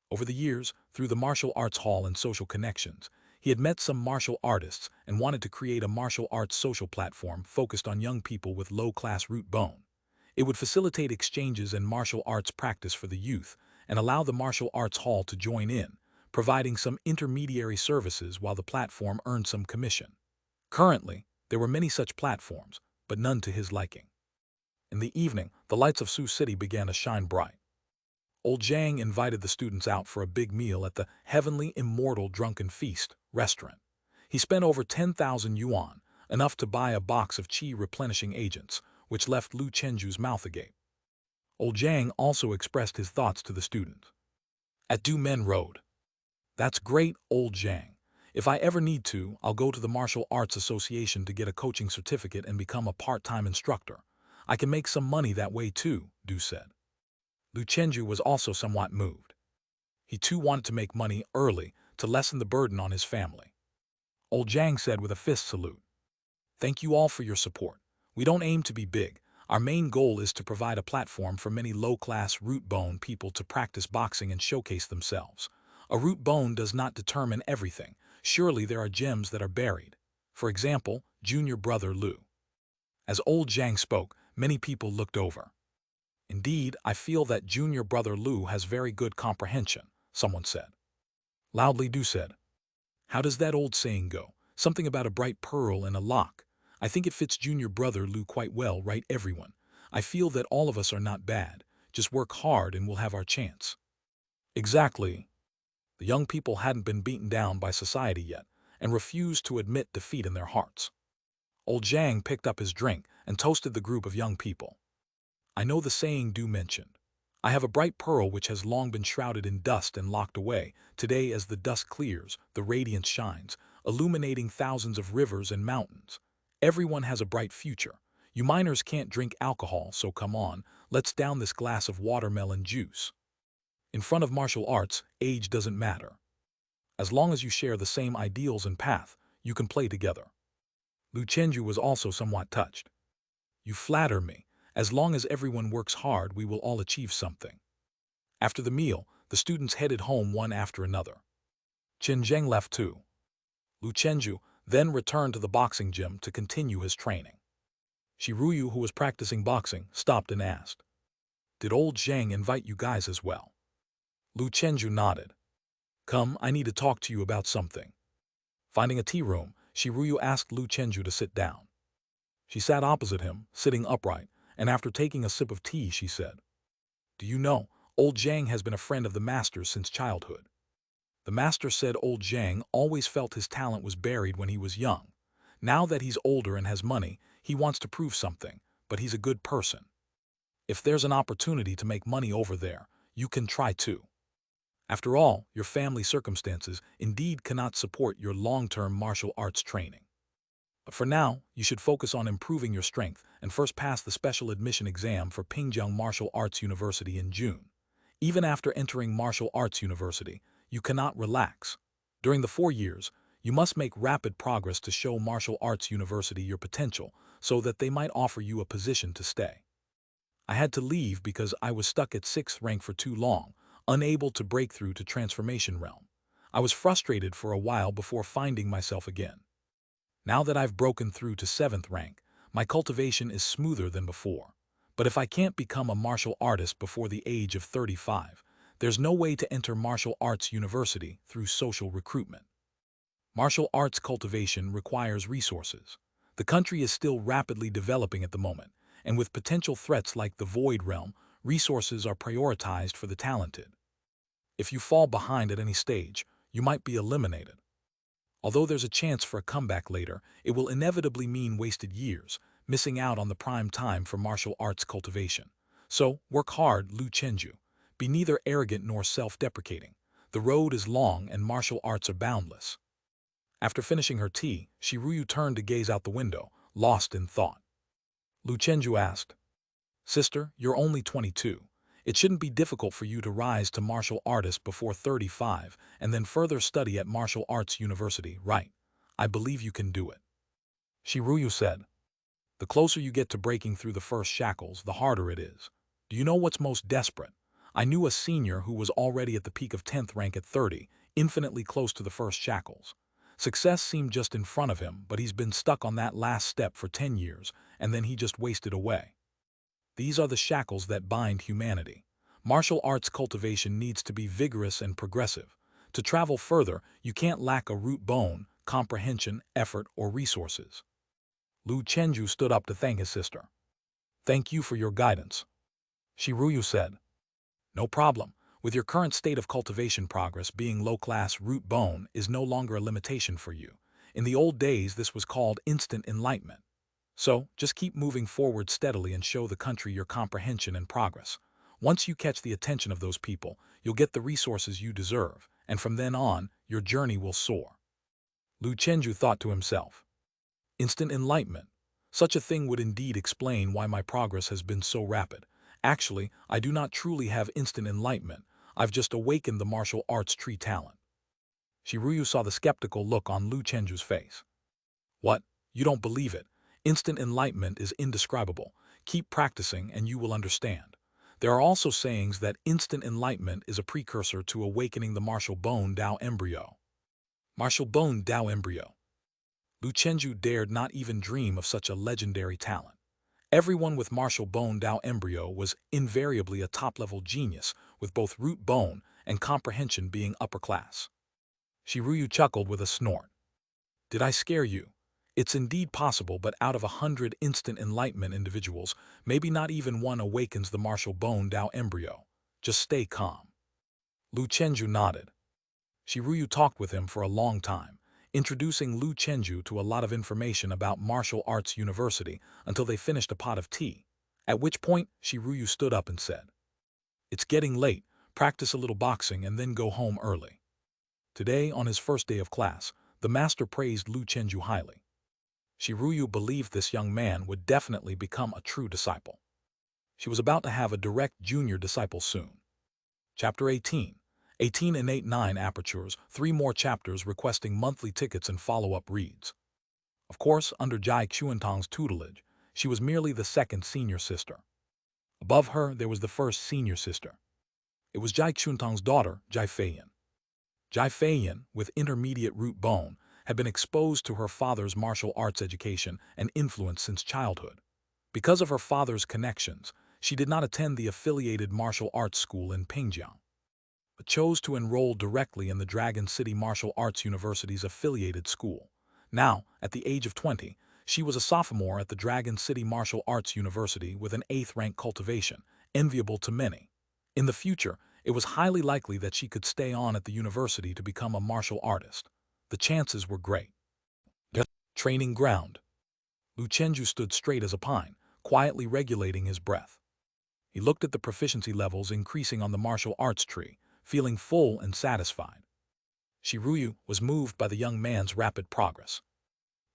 Over the years, through the martial arts hall and social connections, he had met some martial artists and wanted to create a martial arts social platform focused on young people with low-class root bone. It would facilitate exchanges and martial arts practice for the youth and allow the martial arts hall to join in, providing some intermediary services while the platform earned some commission. Currently, there were many such platforms, but none to his liking. In the evening, the lights of Sioux City began to shine bright. Old Zhang invited the students out for a big meal at the Heavenly Immortal Drunken Feast restaurant. He spent over 10,000 yuan, enough to buy a box of chi replenishing agents, which left Lu Chenju's mouth agape. Old Zhang also expressed his thoughts to the students. At Du Men Road. "That's great, Old Zhang. If I ever need to, I'll go to the Martial Arts Association to get a coaching certificate and become a part-time instructor. I can make some money that way too," Du said. Lu Chenju was also somewhat moved. He too wanted to make money early to lessen the burden on his family. Old Zhang said with a fist salute, "Thank you all for your support. We don't aim to be big. Our main goal is to provide a platform for many low-class root bone people to practice boxing and showcase themselves. A root bone does not determine everything. Surely there are gems that are buried. For example, Junior Brother Lu." As Old Zhang spoke, many people looked over. "Indeed, I feel that Junior Brother Lu has very good comprehension," someone said. Loudly Du said, "How does that old saying go? Something about a bright pearl and a lock. I think it fits Junior Brother Lu quite well, right everyone? I feel that all of us are not bad. Just work hard and we'll have our chance." Exactly. The young people hadn't been beaten down by society yet and refused to admit defeat in their hearts. Old Zhang picked up his drink and toasted the group of young people. "I know the saying Du mentioned. I have a bright pearl which has long been shrouded in dust and locked away. Today, as the dust clears, the radiance shines, illuminating thousands of rivers and mountains. Everyone has a bright future. You minors can't drink alcohol, so come on, let's down this glass of watermelon juice. In front of martial arts, age doesn't matter. As long as you share the same ideals and path, you can play together." Lu Chenju was also somewhat touched. "You flatter me. As long as everyone works hard, we will all achieve something." After the meal, the students headed home one after another. Qin Zheng left too. Lu Chenju then returned to the boxing gym to continue his training. Shiruyu, who was practicing boxing, stopped and asked, "Did Old Zhang invite you guys as well?" Lu Chenju nodded. "Come, I need to talk to you about something." Finding a tea room, Shiruyu asked Lu Chenju to sit down. She sat opposite him, sitting upright, and after taking a sip of tea, she said, "Do you know, old Zhang has been a friend of the master's since childhood." The master said old Zhang always felt his talent was buried when he was young. Now that he's older and has money, he wants to prove something, but he's a good person. If there's an opportunity to make money over there, you can try too. After all, your family circumstances indeed cannot support your long-term martial arts training. But for now, you should focus on improving your strength and first pass the special admission exam for Pingjiang Martial Arts University in June. Even after entering Martial Arts University, you cannot relax. During the 4 years, you must make rapid progress to show Martial Arts University your potential so that they might offer you a position to stay. I had to leave because I was stuck at 6th rank for too long, unable to break through to Transformation Realm. I was frustrated for a while before finding myself again. Now that I've broken through to 7th rank, my cultivation is smoother than before. But if I can't become a martial artist before the age of 35, there's no way to enter Martial Arts University through social recruitment. Martial arts cultivation requires resources. The country is still rapidly developing at the moment, and with potential threats like the Void Realm, resources are prioritized for the talented. If you fall behind at any stage, you might be eliminated. Although there's a chance for a comeback later, it will inevitably mean wasted years, missing out on the prime time for martial arts cultivation. So, work hard, Lu Chenju. Be neither arrogant nor self-deprecating. The road is long and martial arts are boundless. After finishing her tea, Shiruyu turned to gaze out the window, lost in thought. Lu Chenju asked, "Sister, you're only 22. It shouldn't be difficult for you to rise to martial artist before 35 and then further study at Martial Arts University, right? I believe you can do it." Shiruyu said, "The closer you get to breaking through the first shackles, the harder it is. Do you know what's most desperate? I knew a senior who was already at the peak of 10th rank at 30, infinitely close to the first shackles. Success seemed just in front of him, but he's been stuck on that last step for 10 years, and then he just wasted away. These are the shackles that bind humanity. Martial arts cultivation needs to be vigorous and progressive. To travel further, you can't lack a root bone, comprehension, effort, or resources." Lu Chenju stood up to thank his sister. "Thank you for your guidance." Shiruyu said, "No problem. With your current state of cultivation progress, being low-class root bone is no longer a limitation for you. In the old days, this was called instant enlightenment. So, just keep moving forward steadily and show the country your comprehension and progress. Once you catch the attention of those people, you'll get the resources you deserve, and from then on, your journey will soar." Lu Chenju thought to himself, "Instant enlightenment. Such a thing would indeed explain why my progress has been so rapid. Actually, I do not truly have instant enlightenment. I've just awakened the martial arts tree talent." Shiruyu saw the skeptical look on Lu Chenju's face. "What? You don't believe it? Instant enlightenment is indescribable. Keep practicing and you will understand. There are also sayings that instant enlightenment is a precursor to awakening the martial bone Dao embryo." Martial bone Dao embryo. Lu Chenju dared not even dream of such a legendary talent. Everyone with martial bone Dao embryo was invariably a top-level genius, with both root bone and comprehension being upper class. Shiruyu chuckled with a snort. "Did I scare you? It's indeed possible, but out of 100 instant enlightenment individuals, maybe not even one awakens the martial bone Dao embryo. Just stay calm." Lu Chenju nodded. Shiruyu talked with him for a long time, introducing Lu Chenju to a lot of information about Martial Arts University until they finished a pot of tea, at which point Shiruyu stood up and said, "It's getting late, practice a little boxing and then go home early." Today, on his first day of class, the master praised Lu Chenju highly. Shiruyu believed this young man would definitely become a true disciple. She was about to have a direct junior disciple soon. Chapter 18. 18 and 8-9 apertures, 3 more chapters requesting monthly tickets and follow-up reads. Of course, under Jai Xuantong's tutelage, she was merely the second senior sister. Above her, there was the first senior sister. It was Jai Xuantong's daughter, Jai Feiyan. Jai Feiyan, with intermediate root bone, had been exposed to her father's martial arts education and influence since childhood. Because of her father's connections, she did not attend the affiliated martial arts school in Pingjiang, but chose to enroll directly in the Dragon City Martial Arts University's affiliated school. Now, at the age of 20, She was a sophomore at the Dragon City Martial Arts University with an 8th rank cultivation, enviable to many. In the future, it was highly likely that she could stay on at the university to become a martial artist. The chances were great. Training ground. Lu Chenju stood straight as a pine, quietly regulating his breath. He looked at the proficiency levels increasing on the martial arts tree, feeling full and satisfied. Shiruyu was moved by the young man's rapid progress.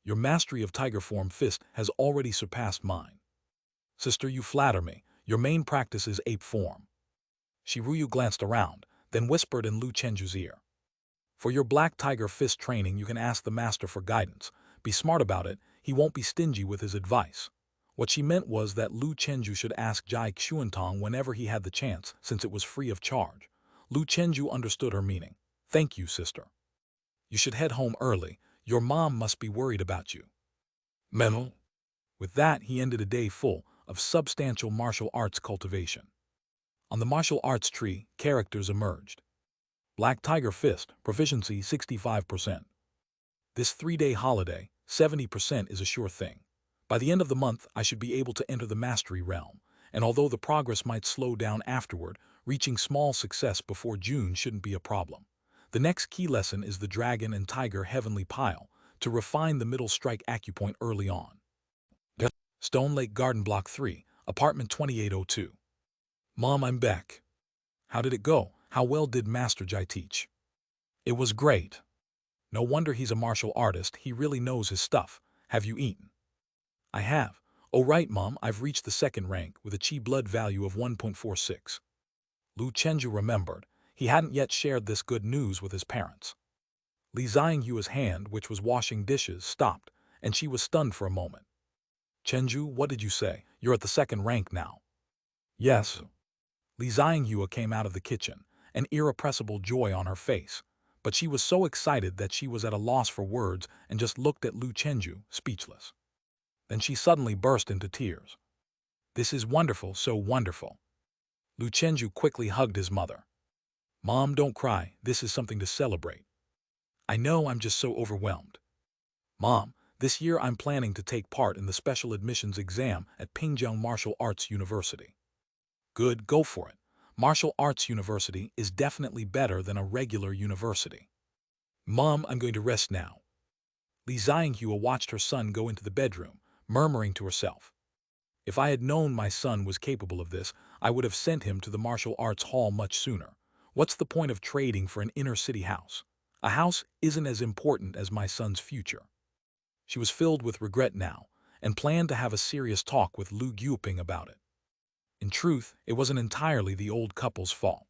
Your mastery of tiger form fist has already surpassed mine. Sister, you flatter me. Your main practice is ape form. Shiruyu glanced around, then whispered in Lu Chenju's ear. For your black tiger fist training, you can ask the master for guidance. Be smart about it, he won't be stingy with his advice. What she meant was that Lu Chenju should ask Jai Xuantong whenever he had the chance, since it was free of charge. Lu Chenju understood her meaning. Thank you, sister. You should head home early. Your mom must be worried about you. Mental. With that, he ended a day full of substantial martial arts cultivation. On the martial arts tree, characters emerged. Black Tiger Fist, proficiency 65%. This 3-day holiday, 70% is a sure thing. By the end of the month, I should be able to enter the mastery realm, and although the progress might slow down afterward, reaching small success before June shouldn't be a problem. The next key lesson is the Dragon and Tiger Heavenly Pile, to refine the middle strike acupoint early on. Stone Lake Garden Block 3, Apartment 2802. Mom, I'm back. How did it go? How well did Master Jai teach? It was great. No wonder he's a martial artist, he really knows his stuff. Have you eaten? I have. Oh right, Mom, I've reached the 2nd rank with a chi blood value of 1.46. Lu Chenju remembered. He hadn't yet shared this good news with his parents. Li Xianghua's hand, which was washing dishes, stopped, and she was stunned for a moment. Chenju, what did you say? You're at the 2nd rank now. Yes. Li Xianghua came out of the kitchen, an irrepressible joy on her face, but she was so excited that she was at a loss for words and just looked at Lu Chenju, speechless. Then she suddenly burst into tears. This is wonderful, so wonderful. Lu Chenju quickly hugged his mother. Mom, don't cry, this is something to celebrate. I know, I'm just so overwhelmed. Mom, this year I'm planning to take part in the special admissions exam at Pingjiang Martial Arts University. Good, go for it. Martial Arts University is definitely better than a regular university. Mom, I'm going to rest now. Li Xianghua watched her son go into the bedroom, murmuring to herself. If I had known my son was capable of this, I would have sent him to the martial arts hall much sooner. What's the point of trading for an inner-city house? A house isn't as important as my son's future. She was filled with regret now, and planned to have a serious talk with Lu Guoping about it. In truth, it wasn't entirely the old couple's fault.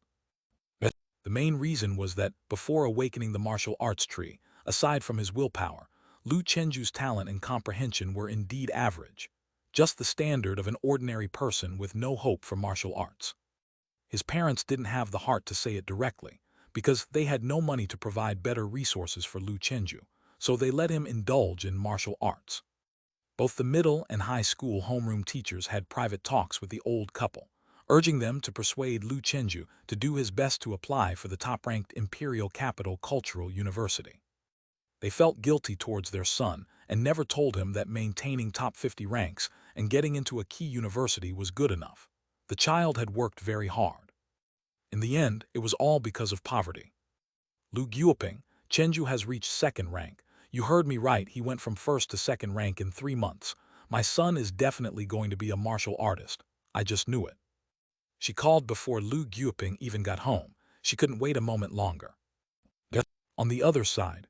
The main reason was that, before awakening the martial arts tree, aside from his willpower, Lu Chenju's talent and comprehension were indeed average, just the standard of an ordinary person with no hope for martial arts. His parents didn't have the heart to say it directly, because they had no money to provide better resources for Lu Chenju, so they let him indulge in martial arts. Both the middle and high school homeroom teachers had private talks with the old couple, urging them to persuade Lu Chenju to do his best to apply for the top-ranked Imperial Capital Cultural University. They felt guilty towards their son and never told him that maintaining top 50 ranks and getting into a key university was good enough. The child had worked very hard. In the end, it was all because of poverty. Lu Guoping, Chenju has reached 2nd rank. You heard me right, he went from 1st to 2nd rank in 3 months. My son is definitely going to be a martial artist. I just knew it. She called before Lu Guoping even got home. She couldn't wait a moment longer. On the other side,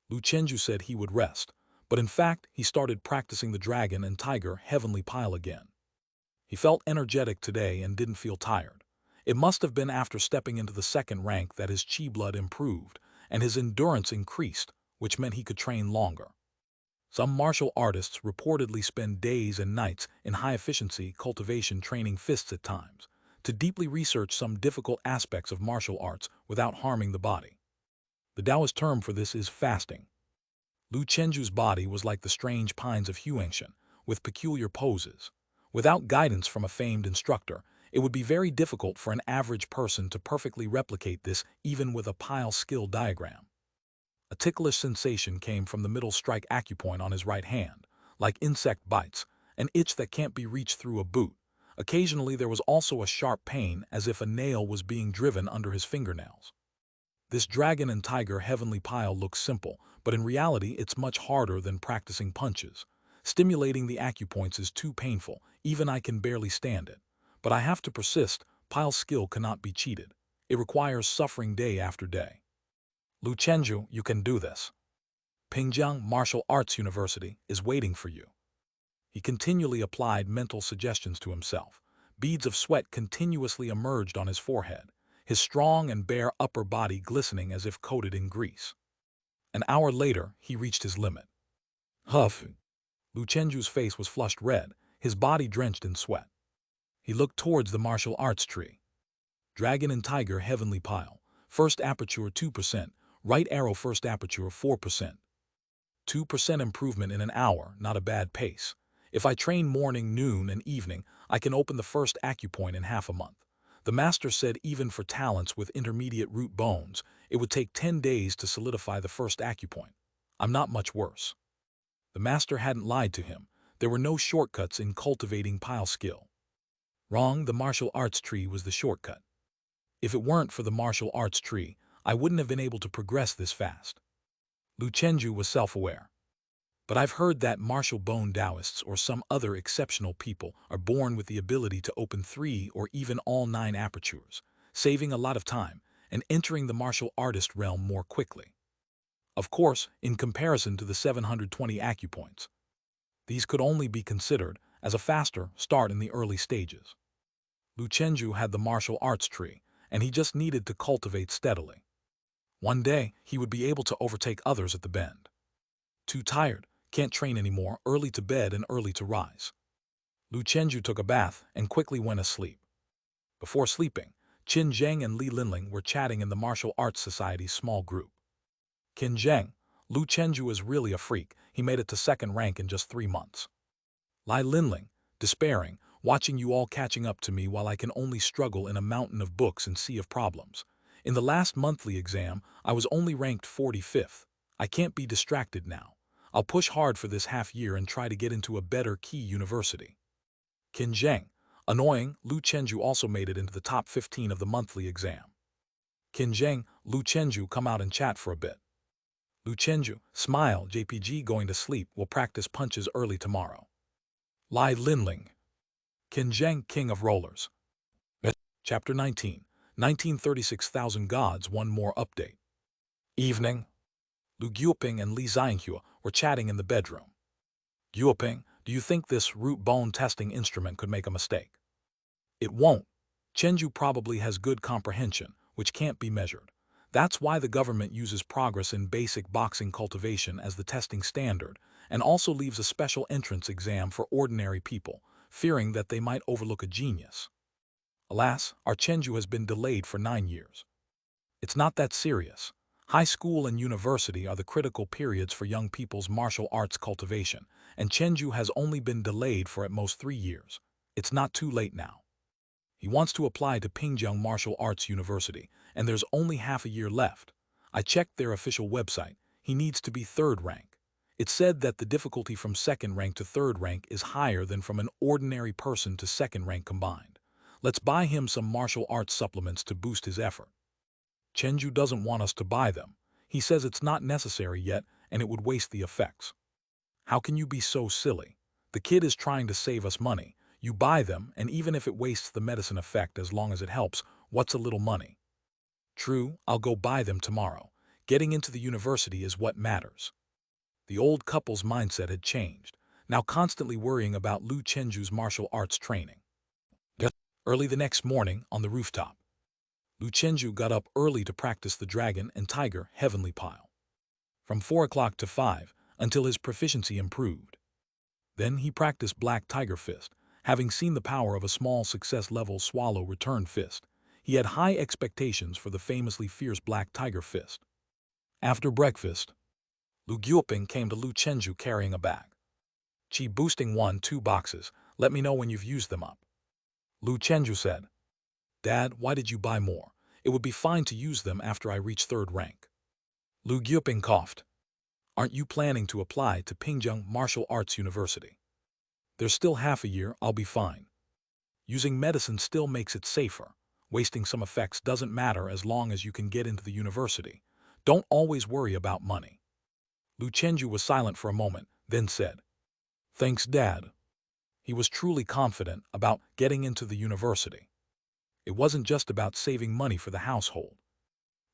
Lu Chenju said he would rest, but in fact, he started practicing the Dragon and Tiger Heavenly Pile again. He felt energetic today and didn't feel tired. It must have been after stepping into the 2nd rank that his chi blood improved and his endurance increased, which meant he could train longer. Some martial artists reportedly spend days and nights in high-efficiency cultivation training fists at times, to deeply research some difficult aspects of martial arts without harming the body. The Taoist term for this is fasting. Lu Chenju's body was like the strange pines of Huangshan, with peculiar poses. Without guidance from a famed instructor, it would be very difficult for an average person to perfectly replicate this even with a pile skill diagram. A ticklish sensation came from the middle strike acupoint on his right hand, like insect bites, an itch that can't be reached through a boot. Occasionally there was also a sharp pain as if a nail was being driven under his fingernails. This dragon and tiger heavenly pile looks simple, but in reality it's much harder than practicing punches. Stimulating the acupoints is too painful, even I can barely stand it. But I have to persist, pile skill cannot be cheated. It requires suffering day after day. Lu Chenju, you can do this. Pingjiang Martial Arts University is waiting for you. He continually applied mental suggestions to himself. Beads of sweat continuously emerged on his forehead, his strong and bare upper body glistening as if coated in grease. An hour later, he reached his limit. Huff! Lu Chenju's face was flushed red, his body drenched in sweat. He looked towards the martial arts tree. Dragon and tiger heavenly pile. First aperture 2%, right arrow first aperture 4%. 2% improvement in an hour, not a bad pace. If I train morning, noon, and evening, I can open the first acupoint in half a month. The master said even for talents with intermediate root bones, it would take 10 days to solidify the first acupoint. I'm not much worse. The master hadn't lied to him. There were no shortcuts in cultivating pile skill. Wrong, the martial arts tree was the shortcut. If it weren't for the martial arts tree, I wouldn't have been able to progress this fast. Lu Chenju was self-aware. But I've heard that martial bone Taoists or some other exceptional people are born with the ability to open 3 or even all 9 apertures, saving a lot of time and entering the martial artist realm more quickly. Of course, in comparison to the 720 acupoints, these could only be considered as a faster start in the early stages. Lu Chenju had the martial arts tree, and he just needed to cultivate steadily. One day, he would be able to overtake others at the bend. Too tired, can't train anymore, early to bed and early to rise. Lu Chenju took a bath and quickly went asleep. Before sleeping, Qin Zheng and Li Linling were chatting in the Martial Arts Society's small group. Qin Zheng, Lu Chenju is really a freak, he made it to second rank in just 3 months. Li Linling, despairing, watching you all catching up to me while I can only struggle in a mountain of books and sea of problems. In the last monthly exam, I was only ranked 45th. I can't be distracted now. I'll push hard for this half year and try to get into a better key university. Qin Zheng, annoying, Lu Chenju also made it into the top 15 of the monthly exam. Qin Zheng, Lu Chenju, come out and chat for a bit. Lu Chenju, smile, JPG going to sleep, will practice punches early tomorrow. Li Linling. Qin Zheng, king of rollers. Chapter 19, 1936,000 gods, one more update. Evening. Lu Guoping and Li Xianghua were chatting in the bedroom. Guoping, do you think this root bone testing instrument could make a mistake? It won't. Chenju probably has good comprehension, which can't be measured. That's why the government uses progress in basic boxing cultivation as the testing standard, and also leaves a special entrance exam for ordinary people, fearing that they might overlook a genius. Alas, our Chenju has been delayed for 9 years. It's not that serious. High school and university are the critical periods for young people's martial arts cultivation, and Chenju has only been delayed for at most 3 years. It's not too late now. He wants to apply to Pingjiang Martial Arts University, and there's only half a year left. I checked their official website. He needs to be 3rd rank. It said that the difficulty from 2nd rank to 3rd rank is higher than from an ordinary person to 2nd rank combined. Let's buy him some martial arts supplements to boost his effort. Chenju doesn't want us to buy them. He says it's not necessary yet and it would waste the effects. How can you be so silly? The kid is trying to save us money. You buy them, and even if it wastes the medicine effect as long as it helps, what's a little money? True, I'll go buy them tomorrow. Getting into the university is what matters. The old couple's mindset had changed, now constantly worrying about Lu Chenju's martial arts training. Early the next morning, on the rooftop, Lu Chenju got up early to practice the dragon and tiger heavenly pile. From 4 o'clock to 5, until his proficiency improved. Then he practiced black tiger fist. Having seen the power of a small success-level swallow return fist, he had high expectations for the famously fierce black tiger fist. After breakfast, Lu Guoping came to Lu Chenju carrying a bag. Chi boosting 1-2 boxes, let me know when you've used them up. Lu Chenju said, Dad, why did you buy more? It would be fine to use them after I reach 3rd rank. Lu Guoping coughed. Aren't you planning to apply to Pingjung Martial Arts University? There's still half a year, I'll be fine. Using medicine still makes it safer. Wasting some effects doesn't matter as long as you can get into the university. Don't always worry about money. Lu Chenju was silent for a moment, then said, "Thanks, Dad." He was truly confident about getting into the university. It wasn't just about saving money for the household.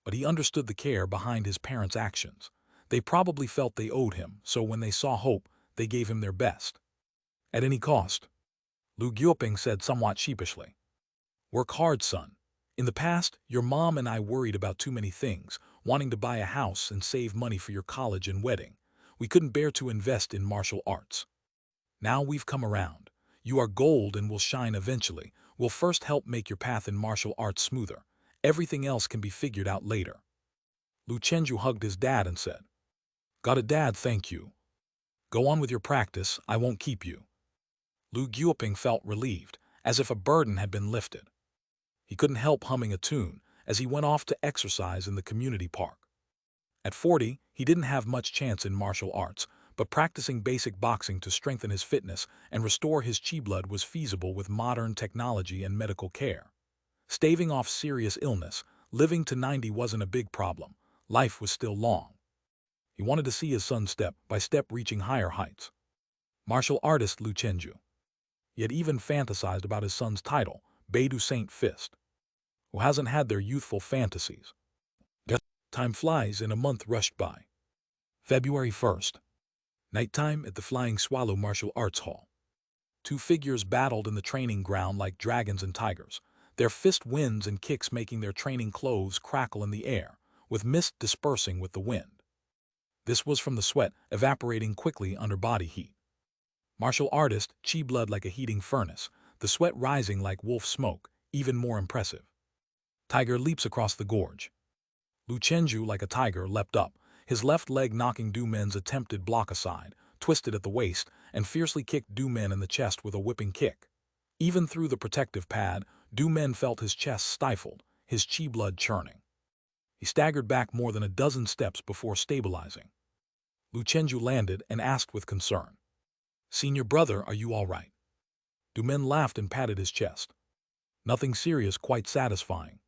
But he understood the care behind his parents' actions. They probably felt they owed him, so when they saw hope, they gave him their best. At any cost, Lu Guoping said somewhat sheepishly. "Work hard, son. In the past, your mom and I worried about too many things, wanting to buy a house and save money for your college and wedding. We couldn't bear to invest in martial arts. Now we've come around. You are gold and will shine eventually. We'll first help make your path in martial arts smoother. Everything else can be figured out later." Lu Chenju hugged his dad and said, "Got it, Dad, thank you. Go on with your practice, I won't keep you." Lu Guoping felt relieved, as if a burden had been lifted. He couldn't help humming a tune as he went off to exercise in the community park. At 40, he didn't have much chance in martial arts, but practicing basic boxing to strengthen his fitness and restore his chi blood was feasible with modern technology and medical care. Staving off serious illness, living to 90 wasn't a big problem. Life was still long. He wanted to see his son step by step reaching higher heights. Martial artist Lu Chenju. He had even fantasized about his son's title, Beidou Saint Fist. Who hasn't had their youthful fantasies? Time flies and a month rushed by. February 1st. Nighttime at the Flying Swallow Martial Arts Hall. Two figures battled in the training ground like dragons and tigers, their fist winds and kicks making their training clothes crackle in the air, with mist dispersing with the wind. This was from the sweat evaporating quickly under body heat. Martial artist, chi blood like a heating furnace, the sweat rising like wolf smoke, even more impressive. Tiger leaps across the gorge. Lu Chenju, like a tiger, leapt up, his left leg knocking Du Men's attempted block aside, twisted at the waist, and fiercely kicked Du Men in the chest with a whipping kick. Even through the protective pad, Du Men felt his chest stifled, his chi blood churning. He staggered back more than a dozen steps before stabilizing. Lu Chenju landed and asked with concern, "Senior brother, are you all right?" Du Men laughed and patted his chest. "Nothing serious, quite satisfying.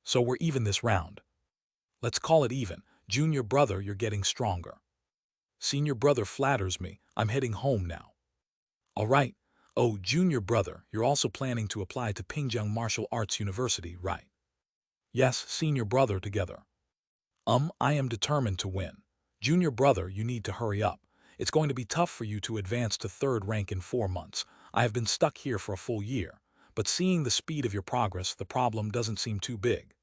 So we're even this round. Let's call it even. Junior brother, you're getting stronger. Senior brother flatters me, I'm heading home now." "All right. Oh, junior brother, you're also planning to apply to Pingjung Martial Arts University, right?" "Yes, senior brother, together." I am determined to win. Junior brother, you need to hurry up. It's going to be tough for you to advance to third rank in 4 months. I have been stuck here for a full year, but seeing the speed of your progress, the problem doesn't seem too big.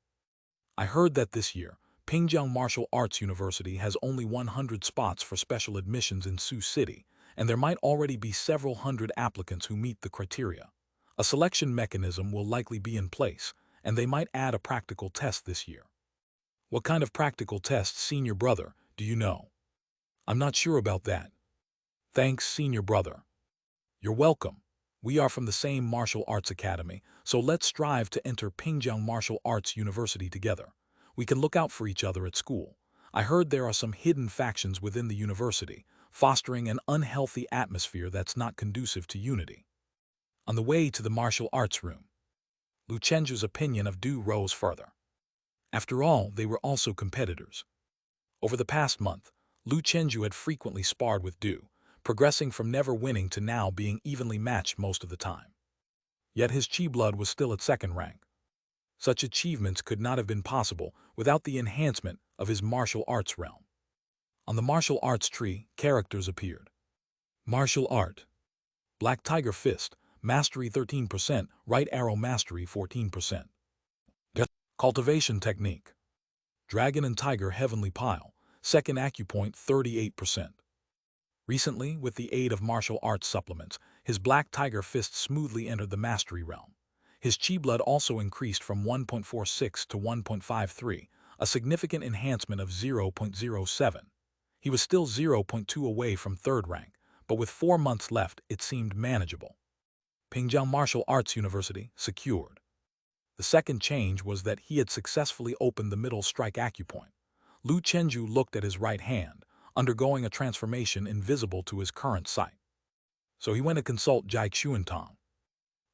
I heard that this year, Pingjung Martial Arts University has only 100 spots for special admissions in Sioux City, and there might already be several hundred applicants who meet the criteria. A selection mechanism will likely be in place, and they might add a practical test this year. What kind of practical test, senior brother, do you know? I'm not sure about that. Thanks, senior brother. You're welcome. We are from the same martial arts academy, so let's strive to enter Pingjung Martial Arts University together. We can look out for each other at school. I heard there are some hidden factions within the university, fostering an unhealthy atmosphere that's not conducive to unity. On the way to the martial arts room, Lu Chenju's opinion of Du rose further. After all, they were also competitors. Over the past month, Lu Chenju had frequently sparred with Du, progressing from never winning to now being evenly matched most of the time. Yet his chi blood was still at second rank. Such achievements could not have been possible without the enhancement of his martial arts realm. On the martial arts tree, characters appeared. Martial art. Black Tiger Fist, Mastery 13%, Right Arrow Mastery 14%. Cultivation Technique. Dragon and Tiger Heavenly Pile, Second Acupoint 38%. Recently, with the aid of martial arts supplements, his Black Tiger Fist smoothly entered the Mastery realm. His chi blood also increased from 1.46 to 1.53, a significant enhancement of 0.07. He was still 0.2 away from third rank, but with 4 months left, it seemed manageable. Pingjung Martial Arts University secured. The second change was that he had successfully opened the middle strike acupoint. Lu Chenju looked at his right hand, undergoing a transformation invisible to his current sight. So he went to consult Jade.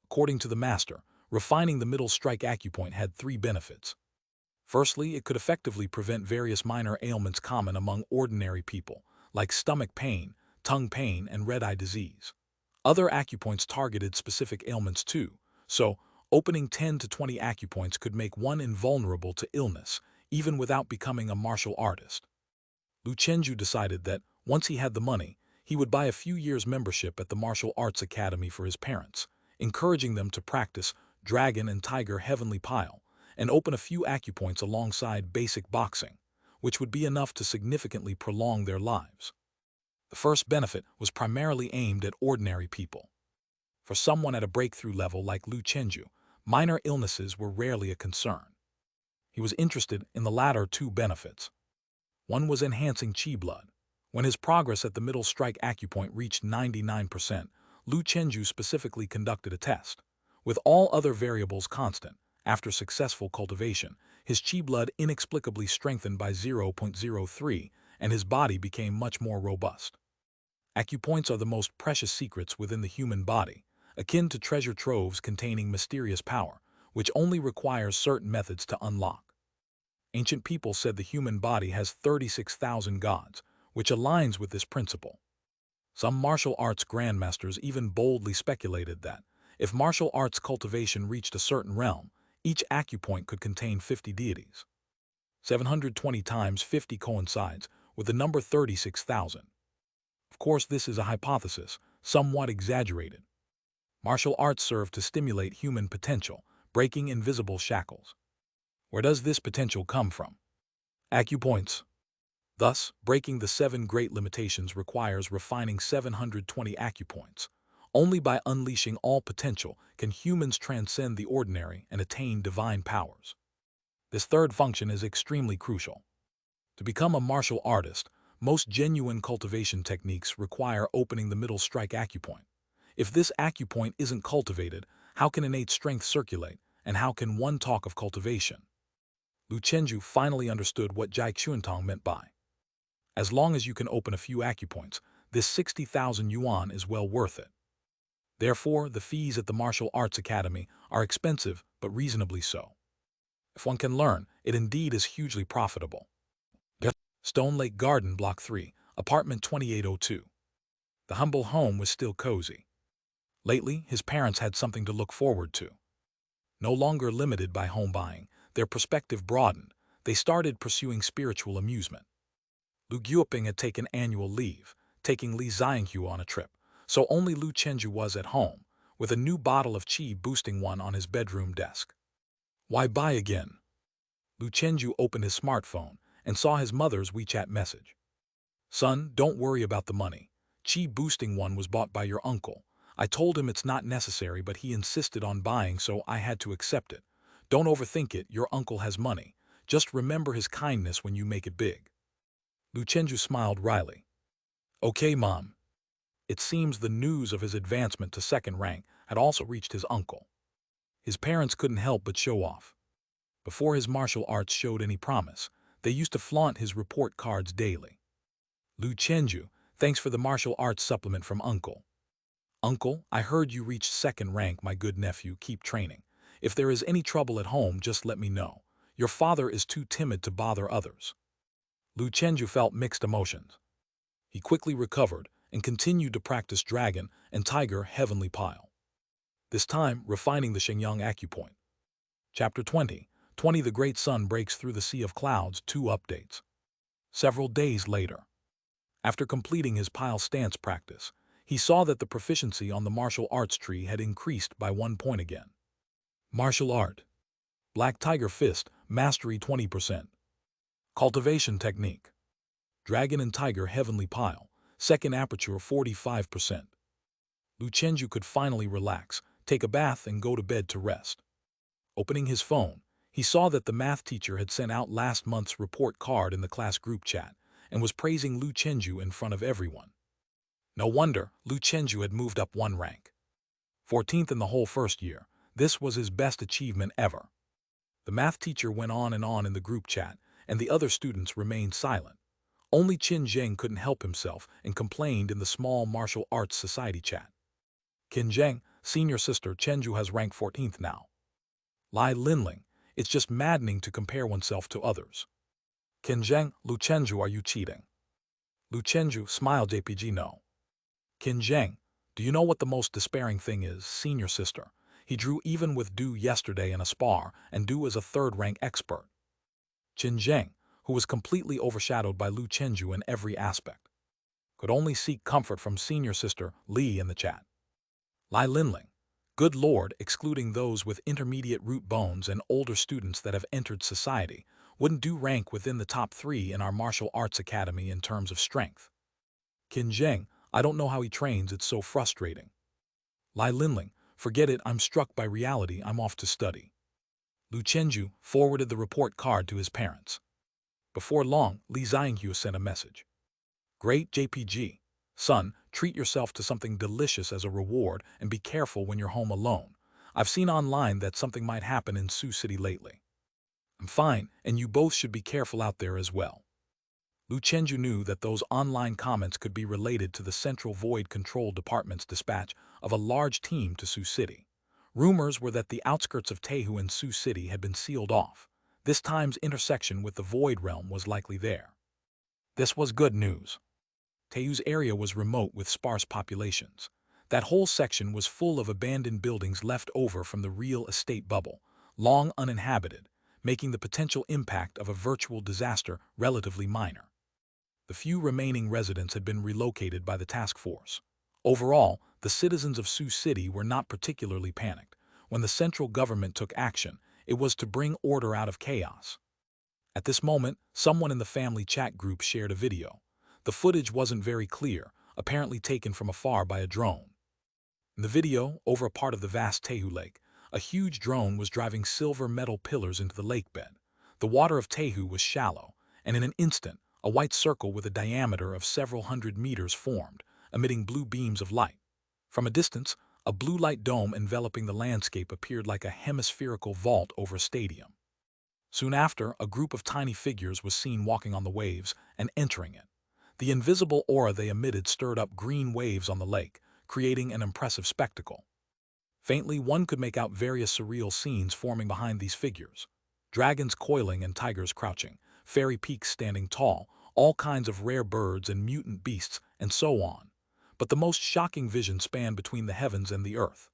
According to the master, refining the middle strike acupoint had 3 benefits. Firstly, it could effectively prevent various minor ailments common among ordinary people, like stomach pain, tongue pain, and red-eye disease. Other acupoints targeted specific ailments too, so opening 10 to 20 acupoints could make one invulnerable to illness, even without becoming a martial artist. Lu Chenju decided that, once he had the money, he would buy a few years' membership at the martial arts academy for his parents, encouraging them to practice dragon and tiger heavenly pile, and open a few acupoints alongside basic boxing, which would be enough to significantly prolong their lives. The first benefit was primarily aimed at ordinary people. For someone at a breakthrough level like Lu Chenju, minor illnesses were rarely a concern. He was interested in the latter 2 benefits. One was enhancing qi blood. When his progress at the middle strike acupoint reached 99%, Lu Chenju specifically conducted a test. With all other variables constant, after successful cultivation, his qi blood inexplicably strengthened by 0.03, and his body became much more robust. Acupoints are the most precious secrets within the human body, akin to treasure troves containing mysterious power, which only requires certain methods to unlock. Ancient people said the human body has 36,000 gods, which aligns with this principle. Some martial arts grandmasters even boldly speculated that, if martial arts cultivation reached a certain realm, each acupoint could contain 50 deities. 720 times 50 coincides with the number 36,000. Of course, this is a hypothesis, somewhat exaggerated. Martial arts serve to stimulate human potential, breaking invisible shackles. Where does this potential come from? Acupoints. Thus, breaking the 7 great limitations requires refining 720 acupoints. Only by unleashing all potential can humans transcend the ordinary and attain divine powers. This third function is extremely crucial. To become a martial artist, most genuine cultivation techniques require opening the middle strike acupoint. If this acupoint isn't cultivated, how can innate strength circulate, and how can one talk of cultivation? Lu Chenju finally understood what Jade meant by, as long as you can open a few acupoints, this 60,000 yuan is well worth it. Therefore, the fees at the Martial Arts Academy are expensive, but reasonably so. If one can learn, it indeed is hugely profitable. Stone Lake Garden, Block 3, Apartment 2802. The humble home was still cozy. Lately, his parents had something to look forward to. No longer limited by home buying, their perspective broadened. They started pursuing spiritual amusement. Lu Guoping had taken annual leave, taking Li Xianghua on a trip, so only Lu Chenju was at home, with a new bottle of qi boosting one on his bedroom desk. Why buy again? Lu Chenju opened his smartphone and saw his mother's WeChat message. Son, don't worry about the money. Qi boosting one was bought by your uncle. I told him it's not necessary, but he insisted on buying, so I had to accept it. Don't overthink it, your uncle has money. Just remember his kindness when you make it big. Lu Chenju smiled wryly. Okay, Mom. It seems the news of his advancement to 2nd rank had also reached his uncle. His parents couldn't help but show off. Before his martial arts showed any promise, they used to flaunt his report cards daily. Lu Chenju, thanks for the martial arts supplement from Uncle. Uncle, I heard you reached 2nd rank, my good nephew, keep training. If there is any trouble at home, just let me know. Your father is too timid to bother others. Lu Chenju felt mixed emotions. He quickly recovered and continued to practice dragon and tiger heavenly pile. This time, refining the Shenyang acupoint. Chapter 20. The Great Sun Breaks Through the Sea of Clouds, 2 updates. Several days later. After completing his pile stance practice, he saw that the proficiency on the martial arts tree had increased by 1 point again. Martial art. Black Tiger Fist, mastery 20%. Cultivation technique. Dragon and Tiger heavenly pile, 2nd aperture 45%. Lu Chenju could finally relax, take a bath, and go to bed to rest. Opening his phone, he saw that the math teacher had sent out last month's report card in the class group chat and was praising Lu Chenju in front of everyone. No wonder Lu Chenju had moved up 1 rank. 14th in the whole first year, this was his best achievement ever. The math teacher went on and on in the group chat, and the other students remained silent. Only Qin Zheng couldn't help himself and complained in the small martial arts society chat. Qin Zheng, senior sister, Chenju has rank 14th now. Lai Linling, it's just maddening to compare oneself to others. Qin Zheng, Lu Chenju, are you cheating? Lu Chenju, smile JPG, no. Qin Zheng, do you know what the most despairing thing is, senior sister? He drew even with Du yesterday in a spar, and Du is a third-rank expert. Qin Zheng, who was completely overshadowed by Lu Chenju in every aspect, could only seek comfort from senior sister Li in the chat. Lai Linling, good lord, excluding those with intermediate root bones and older students that have entered society, wouldn't Du rank within the top 3 in our martial arts academy in terms of strength? Qin Zheng, I don't know how he trains, it's so frustrating. Lai Linling, forget it, I'm struck by reality, I'm off to study. Lu Chenju forwarded the report card to his parents. Before long, Li Xianghu sent a message. Great JPG. Son, treat yourself to something delicious as a reward and be careful when you're home alone. I've seen online that something might happen in Sioux City lately. I'm fine, and you both should be careful out there as well. Lu Chenju knew that those online comments could be related to the Central Void Control Department's dispatch of a large team to Sioux City. Rumors were that the outskirts of Taehu and Sioux City had been sealed off. This time's intersection with the Void Realm was likely there. This was good news. Taehu's area was remote with sparse populations. That whole section was full of abandoned buildings left over from the real estate bubble, long uninhabited, making the potential impact of a virtual disaster relatively minor. The few remaining residents had been relocated by the task force. Overall, the citizens of Sioux City were not particularly panicked. When the central government took action, it was to bring order out of chaos. At this moment, someone in the family chat group shared a video. The footage wasn't very clear, apparently taken from afar by a drone. In the video, over a part of the vast Taehu Lake, a huge drone was driving silver metal pillars into the lake bed. The water of Taehu was shallow, and in an instant, a white circle with a diameter of several hundred meters formed, emitting blue beams of light. From a distance, a blue light dome enveloping the landscape appeared like a hemispherical vault over a stadium. Soon after, a group of tiny figures was seen walking on the waves and entering it. The invisible aura they emitted stirred up green waves on the lake, creating an impressive spectacle. Faintly, one could make out various surreal scenes forming behind these figures. Dragons coiling and tigers crouching, fairy peaks standing tall, all kinds of rare birds and mutant beasts, and so on. But the most shocking vision spanned between the heavens and the earth.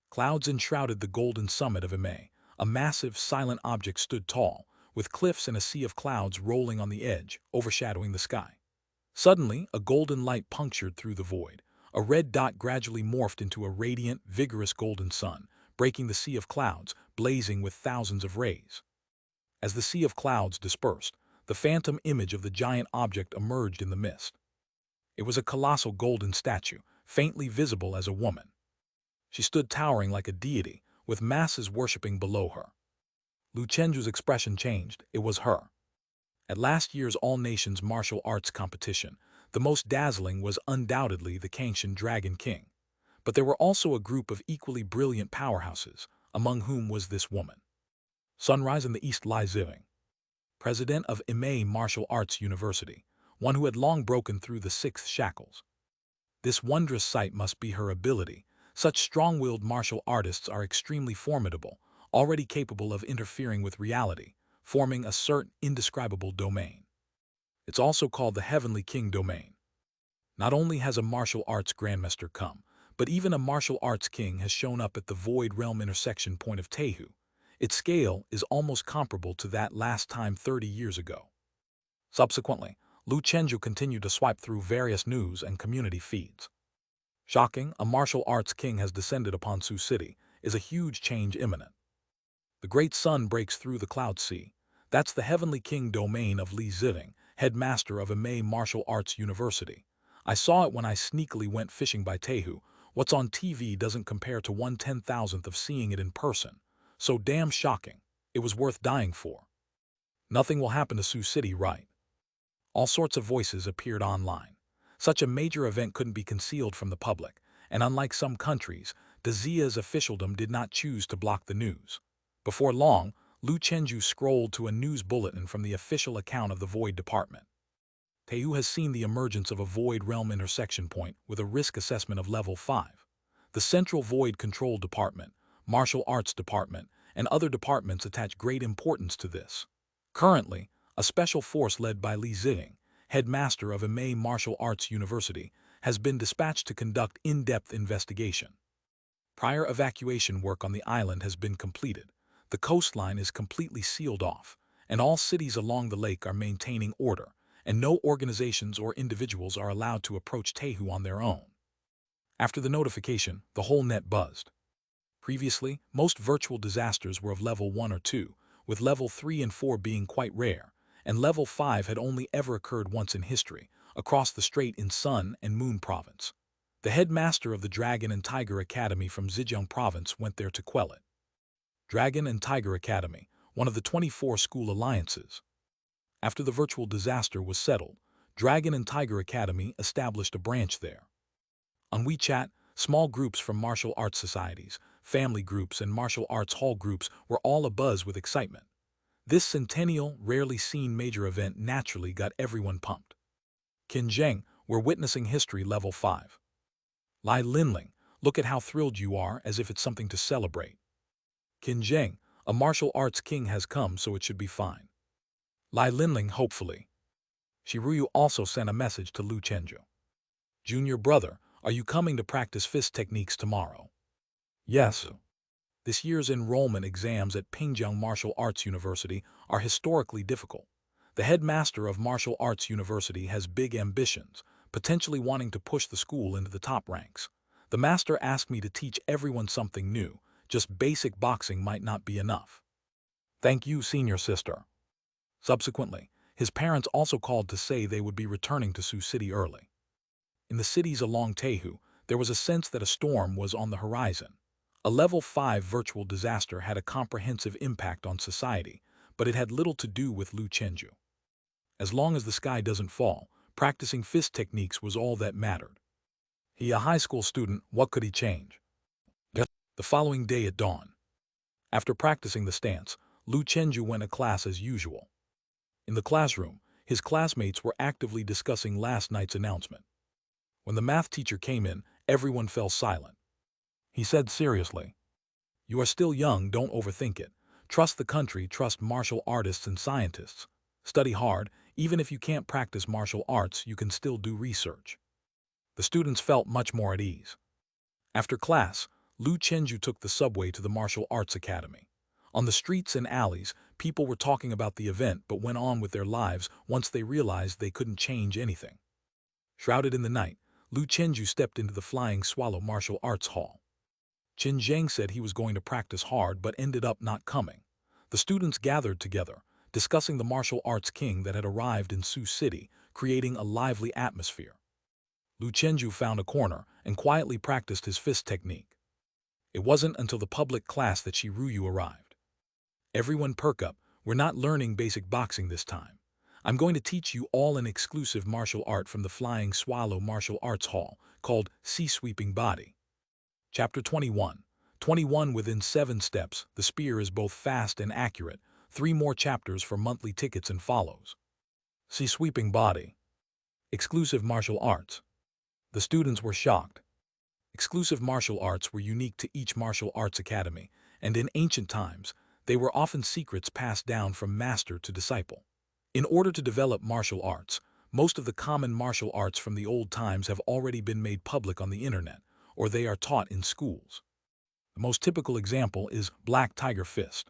Clouds enshrouded the golden summit of Imei. A massive, silent object stood tall, with cliffs and a sea of clouds rolling on the edge, overshadowing the sky. Suddenly, a golden light punctured through the void. A red dot gradually morphed into a radiant, vigorous golden sun, breaking the sea of clouds, blazing with thousands of rays. As the sea of clouds dispersed, the phantom image of the giant object emerged in the mist. It was a colossal golden statue, faintly visible as a woman. She stood towering like a deity, with masses worshipping below her. Lu Chenju's expression changed. It was her. At last year's all-nations martial arts competition, the most dazzling was undoubtedly the Kangshan Dragon King. But there were also a group of equally brilliant powerhouses, among whom was this woman. Sunrise in the East Lai Ziving, president of Imei Martial Arts University, one who had long broken through the sixth shackles. This wondrous sight must be her ability. Such strong-willed martial artists are extremely formidable, already capable of interfering with reality, forming a certain indescribable domain. It's also called the Heavenly King domain. Not only has a martial arts grandmaster come, but even a martial arts king has shown up at the Void Realm intersection point of Taehu. Its scale is almost comparable to that last time 30 years ago. Subsequently, Lu Chenju continued to swipe through various news and community feeds. Shocking, a martial arts king has descended upon Sioux City. Is a huge change imminent? The great sun breaks through the cloud sea. That's the Heavenly King domain of Li Ziving, headmaster of Imei Martial Arts University. I saw it when I sneakily went fishing by Taehu. What's on TV doesn't compare to 1/10,000th of seeing it in person. So damn shocking. It was worth dying for. Nothing will happen to Sioux City, right? All sorts of voices appeared online. Such a major event couldn't be concealed from the public, and unlike some countries, Dazia's officialdom did not choose to block the news. Before long, Lu Chenju scrolled to a news bulletin from the official account of the Void Department. Taeyu has seen the emergence of a void realm intersection point with a risk assessment of level 5. The Central Void Control Department, Martial Arts Department, and other departments attach great importance to this. Currently, a special force led by Li Ziying, headmaster of MA Martial Arts University, has been dispatched to conduct in-depth investigation. Prior evacuation work on the island has been completed. The coastline is completely sealed off, and all cities along the lake are maintaining order, and no organizations or individuals are allowed to approach Taehu on their own. After the notification, the whole net buzzed. Previously, most virtual disasters were of level 1 or 2, with level 3 and 4 being quite rare, and level 5 had only ever occurred once in history, across the strait in Sun and Moon Province. The headmaster of the Dragon and Tiger Academy from Zhejiang Province went there to quell it. Dragon and Tiger Academy, one of the 24 school alliances. After the virtual disaster was settled, Dragon and Tiger Academy established a branch there. On WeChat, small groups from martial arts societies, family groups, and martial arts hall groups were all abuzz with excitement. This centennial, rarely seen major event naturally got everyone pumped. Qin Zheng, we're witnessing history level 5. Lai Linling, look at how thrilled you are, as if it's something to celebrate. Qin Zheng, a martial arts king has come, so it should be fine. Lai Linling, hopefully. Shiruyu also sent a message to Lu Chenju. Junior brother, are you coming to practice fist techniques tomorrow? Yes. This year's enrollment exams at Pingjiang Martial Arts University are historically difficult. The headmaster of Martial Arts University has big ambitions, potentially wanting to push the school into the top ranks. The master asked me to teach everyone something new. Just basic boxing might not be enough. Thank you, senior sister. Subsequently, his parents also called to say they would be returning to Sioux City early. In the cities along Taehu, there was a sense that a storm was on the horizon. A level 5 virtual disaster had a comprehensive impact on society, but it had little to do with Lu Chenju. As long as the sky doesn't fall, practicing fist techniques was all that mattered. He, a high school student, what could he change? The following day at dawn. After practicing the stance, Lu Chenju went to class as usual. In the classroom, his classmates were actively discussing last night's announcement. When the math teacher came in, everyone fell silent. He said seriously, "You are still young, don't overthink it. Trust the country, trust martial artists and scientists. Study hard, even if you can't practice martial arts, you can still do research." The students felt much more at ease. After class, Lu Chenju took the subway to the Martial Arts Academy. On the streets and alleys, people were talking about the event but went on with their lives once they realized they couldn't change anything. Shrouded in the night, Lu Chenju stepped into the Flying Swallow Martial Arts Hall. Qin Zheng said he was going to practice hard but ended up not coming. The students gathered together, discussing the martial arts king that had arrived in Sioux City, creating a lively atmosphere. Lu Chenju found a corner and quietly practiced his fist technique. It wasn't until the public class that Shiruyu arrived. "Everyone perk up, we're not learning basic boxing this time. I'm going to teach you all an exclusive martial art from the Flying Swallow Martial Arts Hall, called Sea Sweeping Body." Chapter 21. 21 Within 7 steps, the spear is both fast and accurate. 3 more chapters for monthly tickets and follows. Sea Sweeping Body. Exclusive martial arts. The students were shocked. Exclusive martial arts were unique to each martial arts academy, and in ancient times, they were often secrets passed down from master to disciple. In order to develop martial arts, most of the common martial arts from the old times have already been made public on the internet, or they are taught in schools. The most typical example is Black Tiger Fist.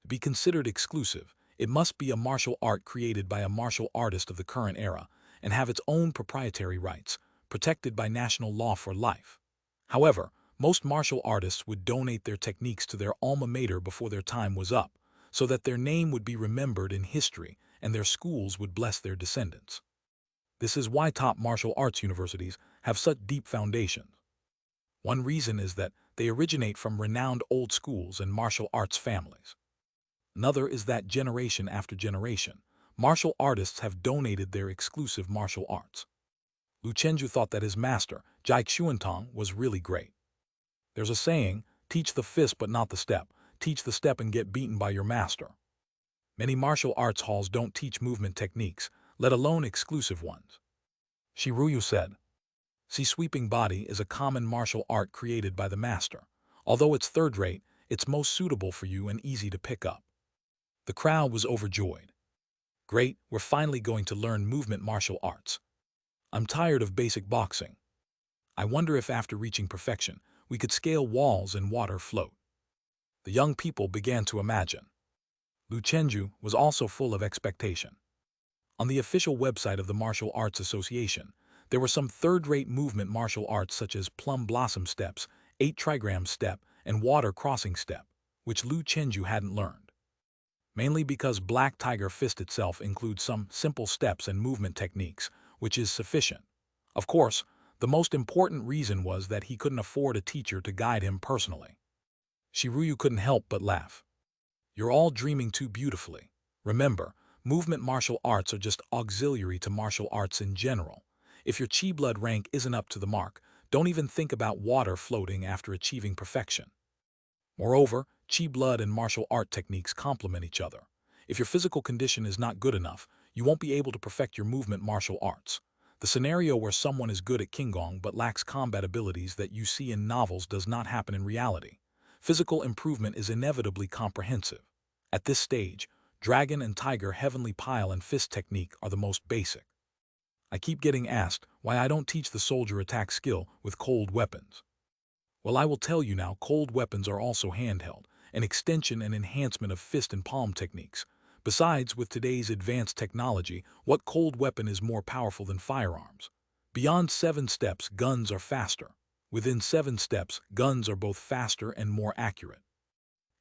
To be considered exclusive, it must be a martial art created by a martial artist of the current era and have its own proprietary rights, protected by national law for life. However, most martial artists would donate their techniques to their alma mater before their time was up, so that their name would be remembered in history and their schools would bless their descendants. This is why top martial arts universities have such deep foundations. One reason is that they originate from renowned old schools and martial arts families. Another is that generation after generation, martial artists have donated their exclusive martial arts. Lu Chenju thought that his master, Jai Xuantong, was really great. There's a saying, teach the fist but not the step, teach the step and get beaten by your master. Many martial arts halls don't teach movement techniques, let alone exclusive ones. Shiryu said, "See, sweeping body is a common martial art created by the master. Although it's third-rate, it's most suitable for you and easy to pick up." The crowd was overjoyed. "Great, we're finally going to learn movement martial arts. I'm tired of basic boxing. I wonder if after reaching perfection, we could scale walls and water float." The young people began to imagine. Lu Chenju was also full of expectation. On the official website of the Martial Arts Association, there were some third-rate movement martial arts such as plum blossom steps, 8 trigram step, and water crossing step, which Lu Chenju hadn't learned. Mainly because Black Tiger Fist itself includes some simple steps and movement techniques, which is sufficient. Of course, the most important reason was that he couldn't afford a teacher to guide him personally. Shiryu couldn't help but laugh. "You're all dreaming too beautifully. Remember, movement martial arts are just auxiliary to martial arts in general. If your chi blood rank isn't up to the mark, don't even think about water floating after achieving perfection. Moreover, chi blood and martial art techniques complement each other. If your physical condition is not good enough, you won't be able to perfect your movement martial arts. The scenario where someone is good at Qigong but lacks combat abilities that you see in novels does not happen in reality. Physical improvement is inevitably comprehensive. At this stage, Dragon and Tiger Heavenly Pile and Fist technique are the most basic. I keep getting asked why I don't teach the soldier attack skill with cold weapons. Well, I will tell you now, cold weapons are also handheld, an extension and enhancement of fist and palm techniques. Besides, with today's advanced technology, what cold weapon is more powerful than firearms? Beyond 7 steps, guns are faster. Within 7 steps, guns are both faster and more accurate.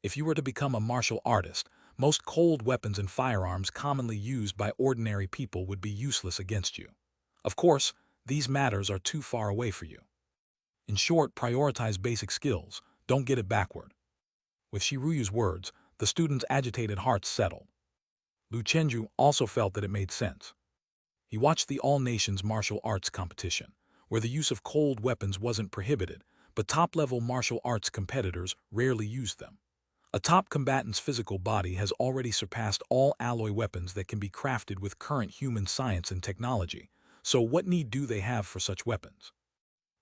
If you were to become a martial artist, most cold weapons and firearms commonly used by ordinary people would be useless against you. Of course, these matters are too far away for you. In short, prioritize basic skills, don't get it backward." With Shiryu's words, the students' agitated hearts settled. Lu Chenju also felt that it made sense. He watched the all-nations martial arts competition, where the use of cold weapons wasn't prohibited, but top-level martial arts competitors rarely used them. A top combatant's physical body has already surpassed all alloy weapons that can be crafted with current human science and technology, so what need do they have for such weapons?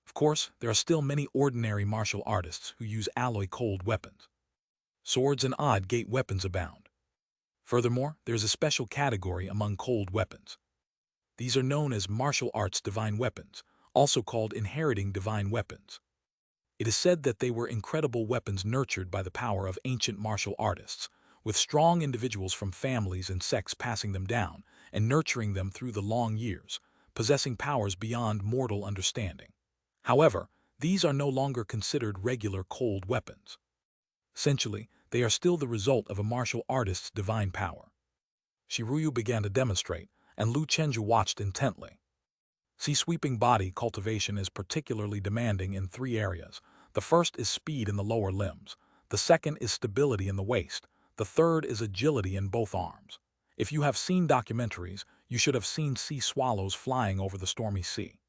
Of course, there are still many ordinary martial artists who use alloy cold weapons. Swords and odd-gate weapons abound. Furthermore, there is a special category among cold weapons. These are known as martial arts divine weapons, also called inheriting divine weapons. It is said that they were incredible weapons nurtured by the power of ancient martial artists, with strong individuals from families and sects passing them down and nurturing them through the long years, possessing powers beyond mortal understanding. However, these are no longer considered regular cold weapons. Essentially, they are still the result of a martial artist's divine power. Shiryu began to demonstrate, and Lu Chenju watched intently. See, sweeping body cultivation is particularly demanding in 3 areas. The first is speed in the lower limbs. The second is stability in the waist. The third is agility in both arms. If you have seen documentaries, you should have seen sea swallows flying over the stormy sea.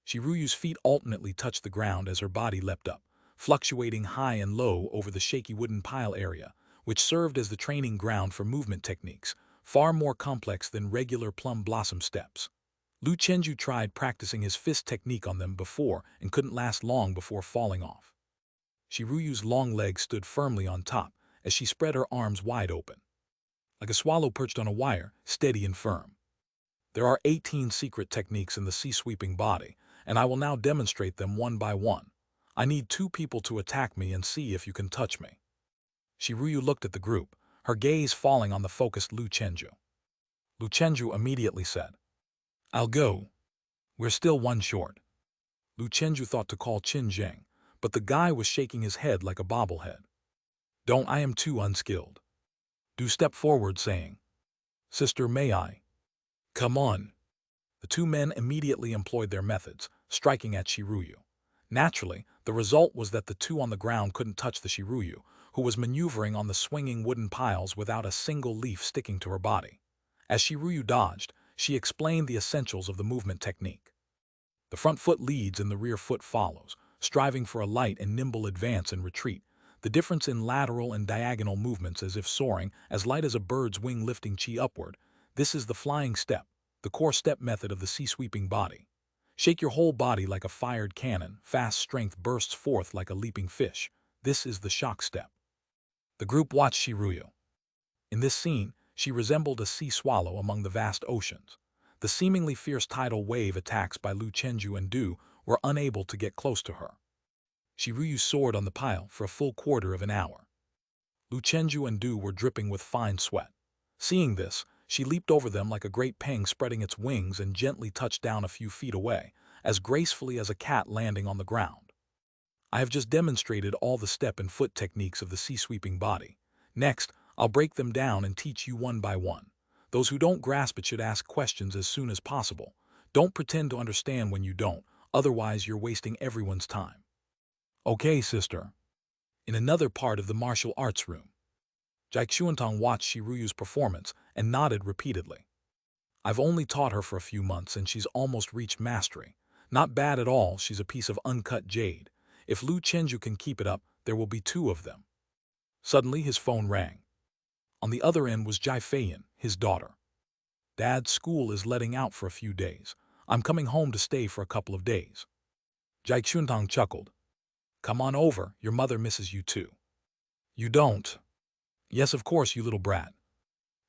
Shiryu's feet alternately touched the ground as her body leapt up, fluctuating high and low over the shaky wooden pile area, which served as the training ground for movement techniques, far more complex than regular plum blossom steps. Lu Chenju tried practicing his fist technique on them before and couldn't last long before falling off. Shiryu's long legs stood firmly on top as she spread her arms wide open. Like a swallow perched on a wire, steady and firm. There are 18 secret techniques in the sea-sweeping body, and I will now demonstrate them one by one. I need 2 people to attack me and see if you can touch me. Shiryu looked at the group, her gaze falling on the focused Lu Chenju. Lu Chenju immediately said, "I'll go. We're still 1 short." Lu Chenju thought to call Qin Zheng, but the guy was shaking his head like a bobblehead. "Don't, I am too unskilled." Du stepped forward saying, "Sister, may I?" "Come on." The 2 men immediately employed their methods, striking at Shiryu. Naturally, the result was that the 2 on the ground couldn't touch the Shiryu, who was maneuvering on the swinging wooden piles without a single leaf sticking to her body. As Shiryu dodged, she explained the essentials of the movement technique. The front foot leads and the rear foot follows, striving for a light and nimble advance and retreat. The difference in lateral and diagonal movements as if soaring, as light as a bird's wing lifting chi upward. This is the flying step. the core step method of the sea-sweeping body. Shake your whole body like a fired cannon, fast strength bursts forth like a leaping fish. This is the shock step. The group watched Shiruyu. In this scene, she resembled a sea swallow among the vast oceans. The seemingly fierce tidal wave attacks by Lu Chenju and Du were unable to get close to her. Shiruyu soared on the pile for a full quarter of an hour. Lu Chenju and Du were dripping with fine sweat. Seeing this, she leaped over them like a great peng spreading its wings and gently touched down a few feet away, as gracefully as a cat landing on the ground. I have just demonstrated all the step and foot techniques of the sea-sweeping body. Next, I'll break them down and teach you one by one. Those who don't grasp it should ask questions as soon as possible. Don't pretend to understand when you don't, otherwise you're wasting everyone's time. Okay, sister. In another part of the martial arts room, Jake Xuantong watched Shiruyu's performance and nodded repeatedly. I've only taught her for a few months and she's almost reached mastery. Not bad at all, she's a piece of uncut jade. If Lu Chenju can keep it up, there will be two of them. Suddenly his phone rang. On the other end was Jai Feiyan, his daughter. Dad's school is letting out for a few days. I'm coming home to stay for a couple of days. Jai Xuantong chuckled. Come on over, your mother misses you too. You don't? Yes, of course, you little brat.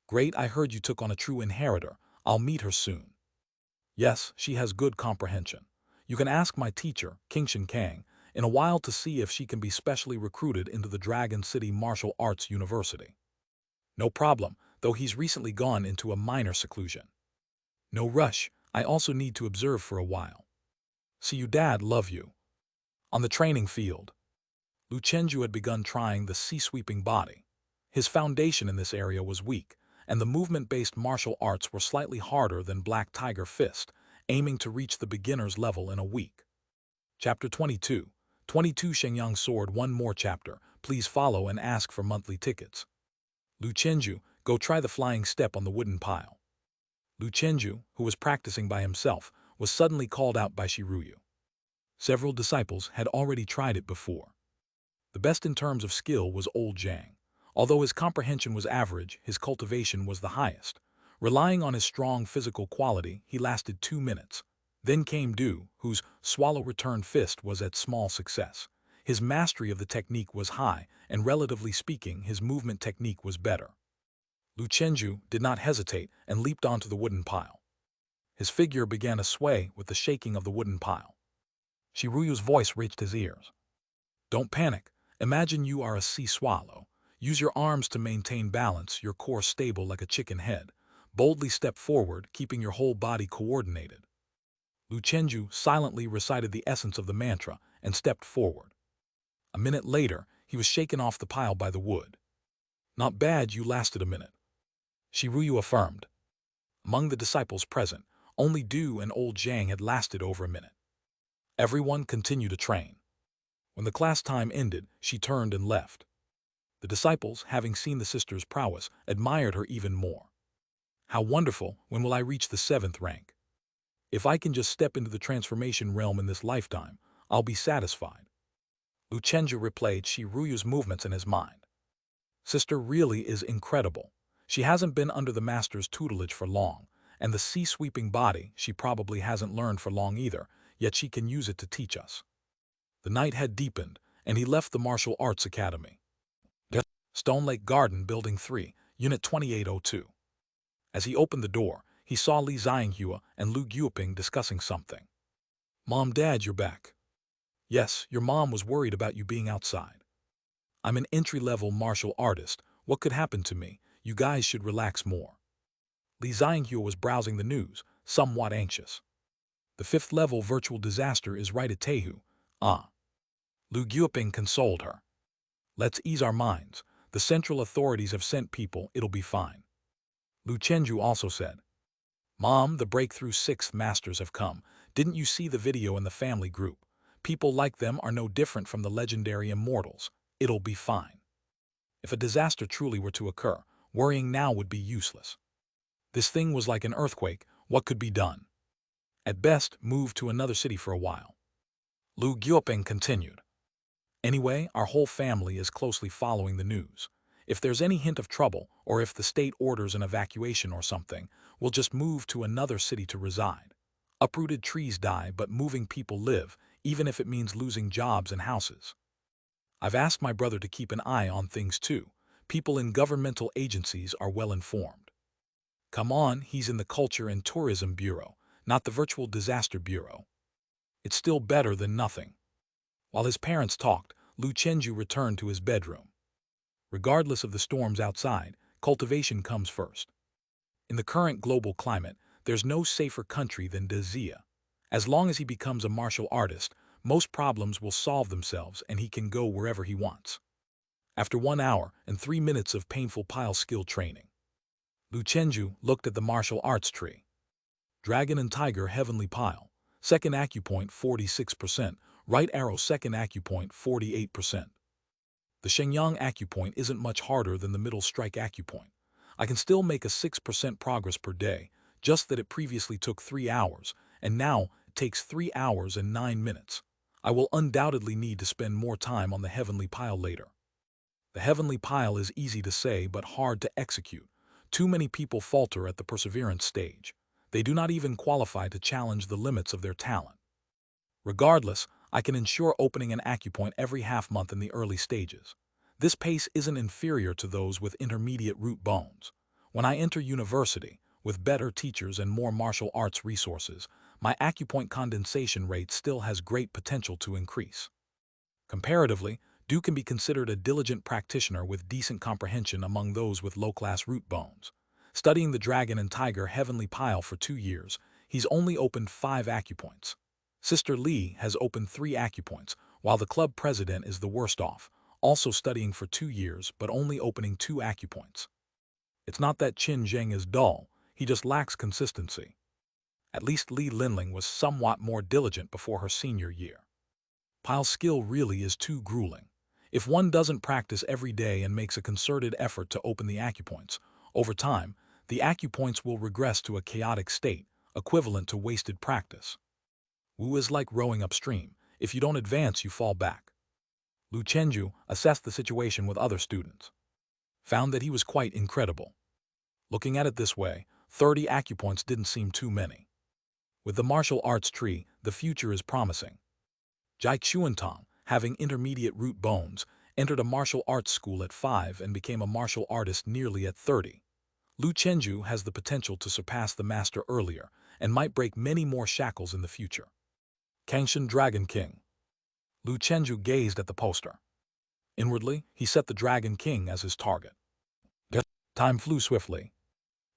Great, I heard you took on a true inheritor. I'll meet her soon. Yes, she has good comprehension. You can ask my teacher, Kingshan Kang, in a while to see if she can be specially recruited into the Dragon City Martial Arts University. No problem, though he's recently gone into a minor seclusion. No rush, I also need to observe for a while. See you, Dad, love you. On the training field, Lu Chenju had begun trying the sea-sweeping body. His foundation in this area was weak, and the movement-based martial arts were slightly harder than Black Tiger Fist, aiming to reach the beginner's level in a week. Chapter 22. 22 Shenyang Sword. One more chapter. Please follow and ask for monthly tickets. Lu Chenju, go try the flying step on the wooden pile. Lu Chenju, who was practicing by himself, was suddenly called out by Shiruyu. Several disciples had already tried it before. The best in terms of skill was old Zhang. Although his comprehension was average, his cultivation was the highest. Relying on his strong physical quality, he lasted 2 minutes. Then came Du, whose swallow return fist was at small success. His mastery of the technique was high, and relatively speaking, his movement technique was better. Lu Chenju did not hesitate and leaped onto the wooden pile. His figure began to sway with the shaking of the wooden pile. Shiruyu's voice reached his ears. Don't panic. Imagine you are a sea swallow. Use your arms to maintain balance, your core stable like a chicken head. Boldly step forward, keeping your whole body coordinated. Lu Chenju silently recited the essence of the mantra and stepped forward. A minute later, he was shaken off the pile by the wood. Not bad, you lasted a minute. Shiruyu affirmed. Among the disciples present, only Du and old Zhang had lasted over a minute. Everyone continued to train. When the class time ended, she turned and left. The disciples, having seen the sister's prowess, admired her even more. How wonderful, when will I reach the 7th rank? If I can just step into the transformation realm in this lifetime, I'll be satisfied. Lu Chenju replayed Shiruyu's movements in his mind. Sister really is incredible. She hasn't been under the master's tutelage for long, and the sea-sweeping body she probably hasn't learned for long either, yet she can use it to teach us. The night had deepened, and he left the Martial Arts Academy. Stone Lake Garden, Building 3, Unit 2802. As he opened the door, he saw Li Xianghua and Lu Guoping discussing something. Mom, Dad, you're back. Yes, your mom was worried about you being outside. I'm an entry-level martial artist. What could happen to me? You guys should relax more. Li Xianghua was browsing the news, somewhat anxious. The 5th level virtual disaster is right at Tehu. Lu Guoping consoled her. Let's ease our minds. The central authorities have sent people, it'll be fine. Lu Chenju also said. Mom, the breakthrough 6th masters have come. Didn't you see the video in the family group? People like them are no different from the legendary immortals. It'll be fine. If a disaster truly were to occur, worrying now would be useless. This thing was like an earthquake. What could be done? At best, move to another city for a while. Lu Guoping continued. Anyway, our whole family is closely following the news. If there's any hint of trouble, or if the state orders an evacuation or something, we'll just move to another city to reside. Uprooted trees die, but moving people live, even if it means losing jobs and houses. I've asked my brother to keep an eye on things too. People in governmental agencies are well informed. Come on, he's in the Culture and Tourism Bureau, not the Virtual Disaster Bureau. It's still better than nothing. While his parents talked, Lu Chenju returned to his bedroom. Regardless of the storms outside, cultivation comes first. In the current global climate, there's no safer country than Dezia. As long as he becomes a martial artist, most problems will solve themselves and he can go wherever he wants. After 1 hour and 3 minutes of painful pile skill training, Lu Chenju looked at the martial arts tree. Dragon and Tiger Heavenly Pile, second acupoint 46%, right arrow second acupoint 48%. The Shenyang acupoint isn't much harder than the middle strike acupoint. I can still make a 6% progress per day, just that it previously took 3 hours, and now it takes 3 hours and 9 minutes. I will undoubtedly need to spend more time on the Heavenly Pile later. The Heavenly Pile is easy to say but hard to execute. Too many people falter at the perseverance stage. They do not even qualify to challenge the limits of their talent. Regardless, I can ensure opening an acupoint every half month in the early stages. This pace isn't inferior to those with intermediate root bones. When I enter university, with better teachers and more martial arts resources, my acupoint condensation rate still has great potential to increase. Comparatively, Du can be considered a diligent practitioner with decent comprehension among those with low-class root bones. Studying the Dragon and Tiger Heavenly Pile for 2 years, he's only opened 5 acupoints. Sister Lee has opened 3 acupoints, while the club president is the worst off, also studying for 2 years but only opening 2 acupoints. It's not that Qin Zheng is dull, he just lacks consistency. At least Li Linling was somewhat more diligent before her senior year. Pile skill really is too grueling. If one doesn't practice every day and makes a concerted effort to open the acupoints, over time, the acupoints will regress to a chaotic state, equivalent to wasted practice. Wu is like rowing upstream. If you don't advance, you fall back. Lu Chenju assessed the situation with other students. Found that he was quite incredible. Looking at it this way, 30 acupoints didn't seem too many. With the martial arts tree, the future is promising. Jai Xuantong, having intermediate root bones, entered a martial arts school at 5 and became a martial artist nearly at 30. Lu Chenju has the potential to surpass the master earlier and might break many more shackles in the future. Kangshan Dragon King. Lu Chenju gazed at the poster. Inwardly, he set the Dragon King as his target. Time flew swiftly.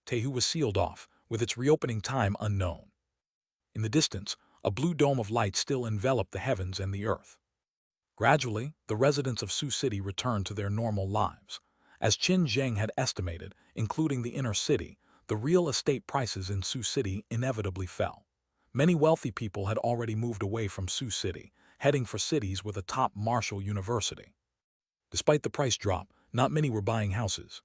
Tehu was sealed off, with its reopening time unknown. In the distance, a blue dome of light still enveloped the heavens and the earth. Gradually, the residents of Sioux City returned to their normal lives. As Qin Zheng had estimated, including the inner city, the real estate prices in Sioux City inevitably fell. Many wealthy people had already moved away from Sioux City, heading for cities with a top martial university. Despite the price drop, not many were buying houses.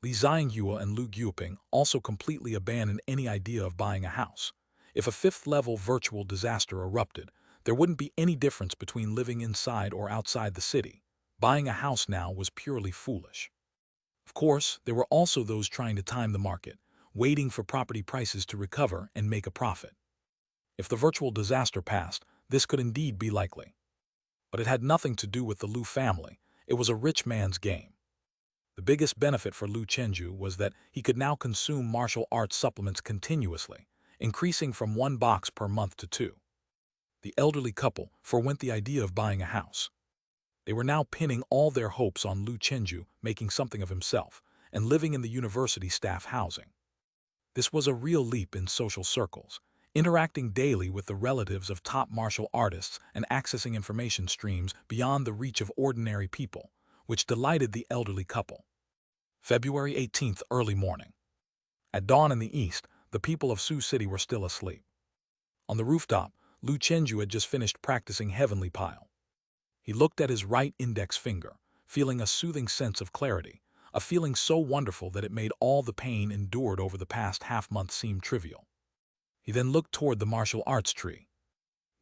Li Xianghua and Lu Guoping also completely abandoned any idea of buying a house. If a 5th-level virtual disaster erupted, there wouldn't be any difference between living inside or outside the city. Buying a house now was purely foolish. Of course, there were also those trying to time the market, waiting for property prices to recover and make a profit. If the virtual disaster passed, this could indeed be likely. But it had nothing to do with the Lu family. It was a rich man's game. The biggest benefit for Lu Chenju was that he could now consume martial arts supplements continuously, increasing from 1 box per month to 2. The elderly couple forwent the idea of buying a house. They were now pinning all their hopes on Lu Chenju making something of himself and living in the university staff housing. This was a real leap in social circles, interacting daily with the relatives of top martial artists and accessing information streams beyond the reach of ordinary people, which delighted the elderly couple. February 18th, early morning. At dawn in the east, the people of Sioux City were still asleep. On the rooftop, Lu Chenju had just finished practicing Heavenly Pile. He looked at his right index finger, feeling a soothing sense of clarity, a feeling so wonderful that it made all the pain endured over the past half-month seem trivial. He then looked toward the martial arts tree.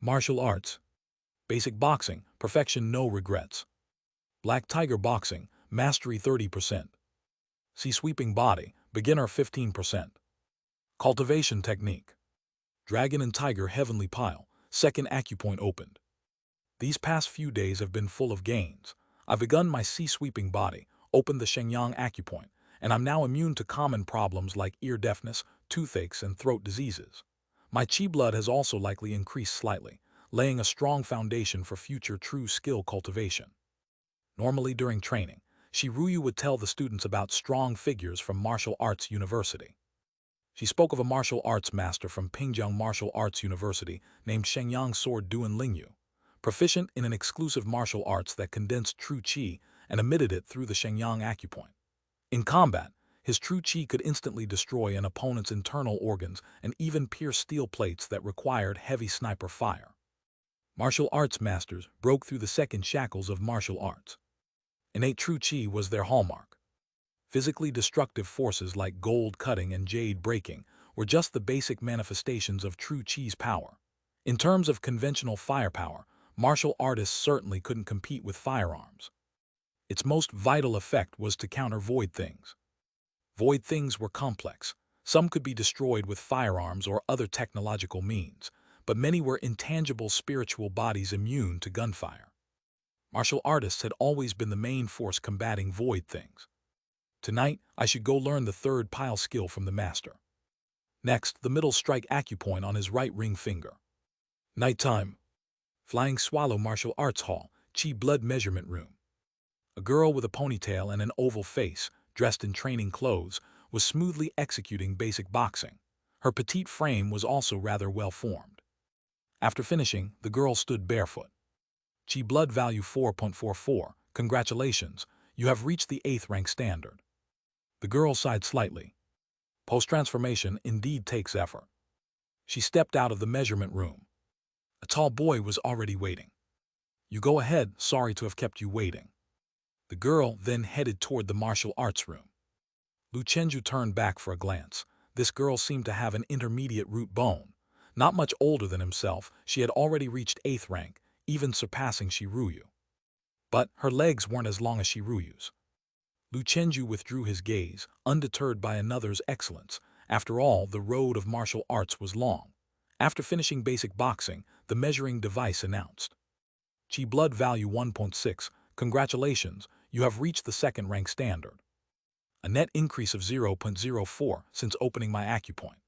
Martial arts. Basic boxing, perfection, no regrets. Black Tiger boxing, mastery 30%. See sweeping body, beginner 15%. Cultivation technique. Dragon and Tiger Heavenly Pile, second acupoint opened. These past few days have been full of gains. I've begun my sea-sweeping body, opened the Shenyang acupoint, and I'm now immune to common problems like ear deafness, toothaches, and throat diseases. My chi blood has also likely increased slightly, laying a strong foundation for future true skill cultivation. Normally during training, Shiruyu would tell the students about strong figures from martial arts university. She spoke of a martial arts master from Pingjiang Martial Arts University named Shenyang Sword Duan Lingyu, proficient in an exclusive martial arts that condensed true chi and emitted it through the Shenyang acupoint. In combat, his true chi could instantly destroy an opponent's internal organs and even pierce steel plates that required heavy sniper fire. Martial arts masters broke through the second shackles of martial arts. Innate true chi was their hallmark. Physically destructive forces like gold cutting and jade breaking were just the basic manifestations of true chi's power. In terms of conventional firepower, martial artists certainly couldn't compete with firearms. Its most vital effect was to counter void things. Void things were complex. Some could be destroyed with firearms or other technological means, but many were intangible spiritual bodies immune to gunfire. Martial artists had always been the main force combating void things. Tonight, I should go learn the third pile skill from the master. Next, the middle strike acupoint on his right ring finger. Nighttime. Flying Swallow Martial Arts Hall, Chi Blood Measurement Room. A girl with a ponytail and an oval face, dressed in training clothes, was smoothly executing basic boxing. Her petite frame was also rather well formed. After finishing, the girl stood barefoot. Chi Blood value 4.44. Congratulations, you have reached the 8th rank standard. The girl sighed slightly. Post-transformation indeed takes effort. She stepped out of the measurement room. A tall boy was already waiting. You go ahead, sorry to have kept you waiting. The girl then headed toward the martial arts room. Lu Chenju turned back for a glance. This girl seemed to have an intermediate root bone. Not much older than himself, she had already reached 8th rank, even surpassing Shiruyu. But her legs weren't as long as Shiruyu's. Lu Chenju withdrew his gaze, undeterred by another's excellence. After all, the road of martial arts was long. After finishing basic boxing, the measuring device announced. Chi blood value 1.6. Congratulations, you have reached the 2nd rank standard. A net increase of 0.04 since opening my acupoint.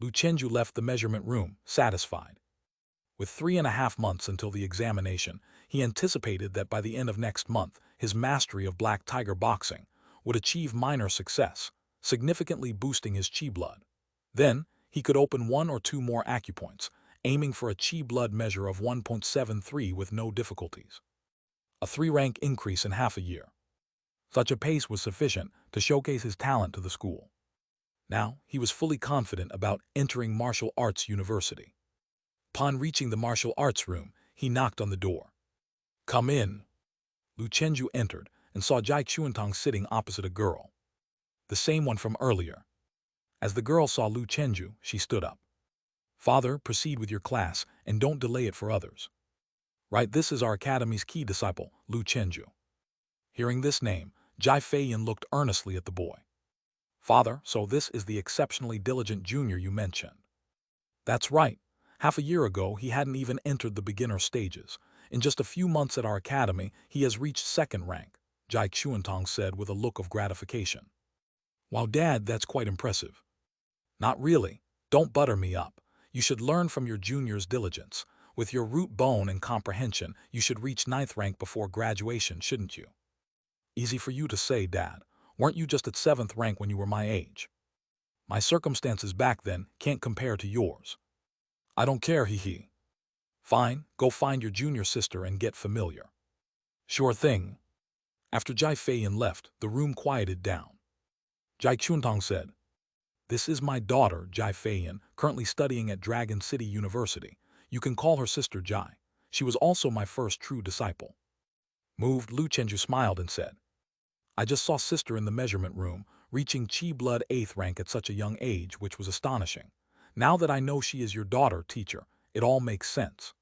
Lu Chenju left the measurement room, satisfied. With 3.5 months until the examination, he anticipated that by the end of next month, his mastery of Black Tiger boxing would achieve minor success, significantly boosting his chi blood. Then, he could open 1 or 2 more acupoints, aiming for a chi blood measure of 1.73 with no difficulties. A 3-rank increase in half a year. Such a pace was sufficient to showcase his talent to the school. Now, he was fully confident about entering martial arts university. Upon reaching the martial arts room, he knocked on the door. Come in. Lu Chenju entered and saw Jai Chuantong sitting opposite a girl. The same one from earlier. As the girl saw Lu Chenju, she stood up. Father, proceed with your class and don't delay it for others. Right, this is our academy's key disciple, Lu Chenju. Hearing this name, Jai Feiyan looked earnestly at the boy. Father, so this is the exceptionally diligent junior you mentioned. That's right. Half a year ago, he hadn't even entered the beginner stages. In just a few months at our academy, he has reached 2nd rank, Jai Chuantong said with a look of gratification. Wow, Dad, that's quite impressive. Not really. Don't butter me up. You should learn from your junior's diligence. With your root bone and comprehension, you should reach 9th rank before graduation, shouldn't you? Easy for you to say, Dad. Weren't you just at 7th rank when you were my age? My circumstances back then can't compare to yours. I don't care, hee. Fine, go find your junior sister and get familiar. Sure thing. After Jai Feiyan left, the room quieted down. Jai Chuntong said, This is my daughter, Jai Feiyan, currently studying at Dragon City University. You can call her sister Jai. She was also my first true disciple. Moved, Lu Chenju smiled and said, I just saw sister in the measurement room, reaching Chi Blood 8th rank at such a young age, which was astonishing. Now that I know she is your daughter, teacher, it all makes sense.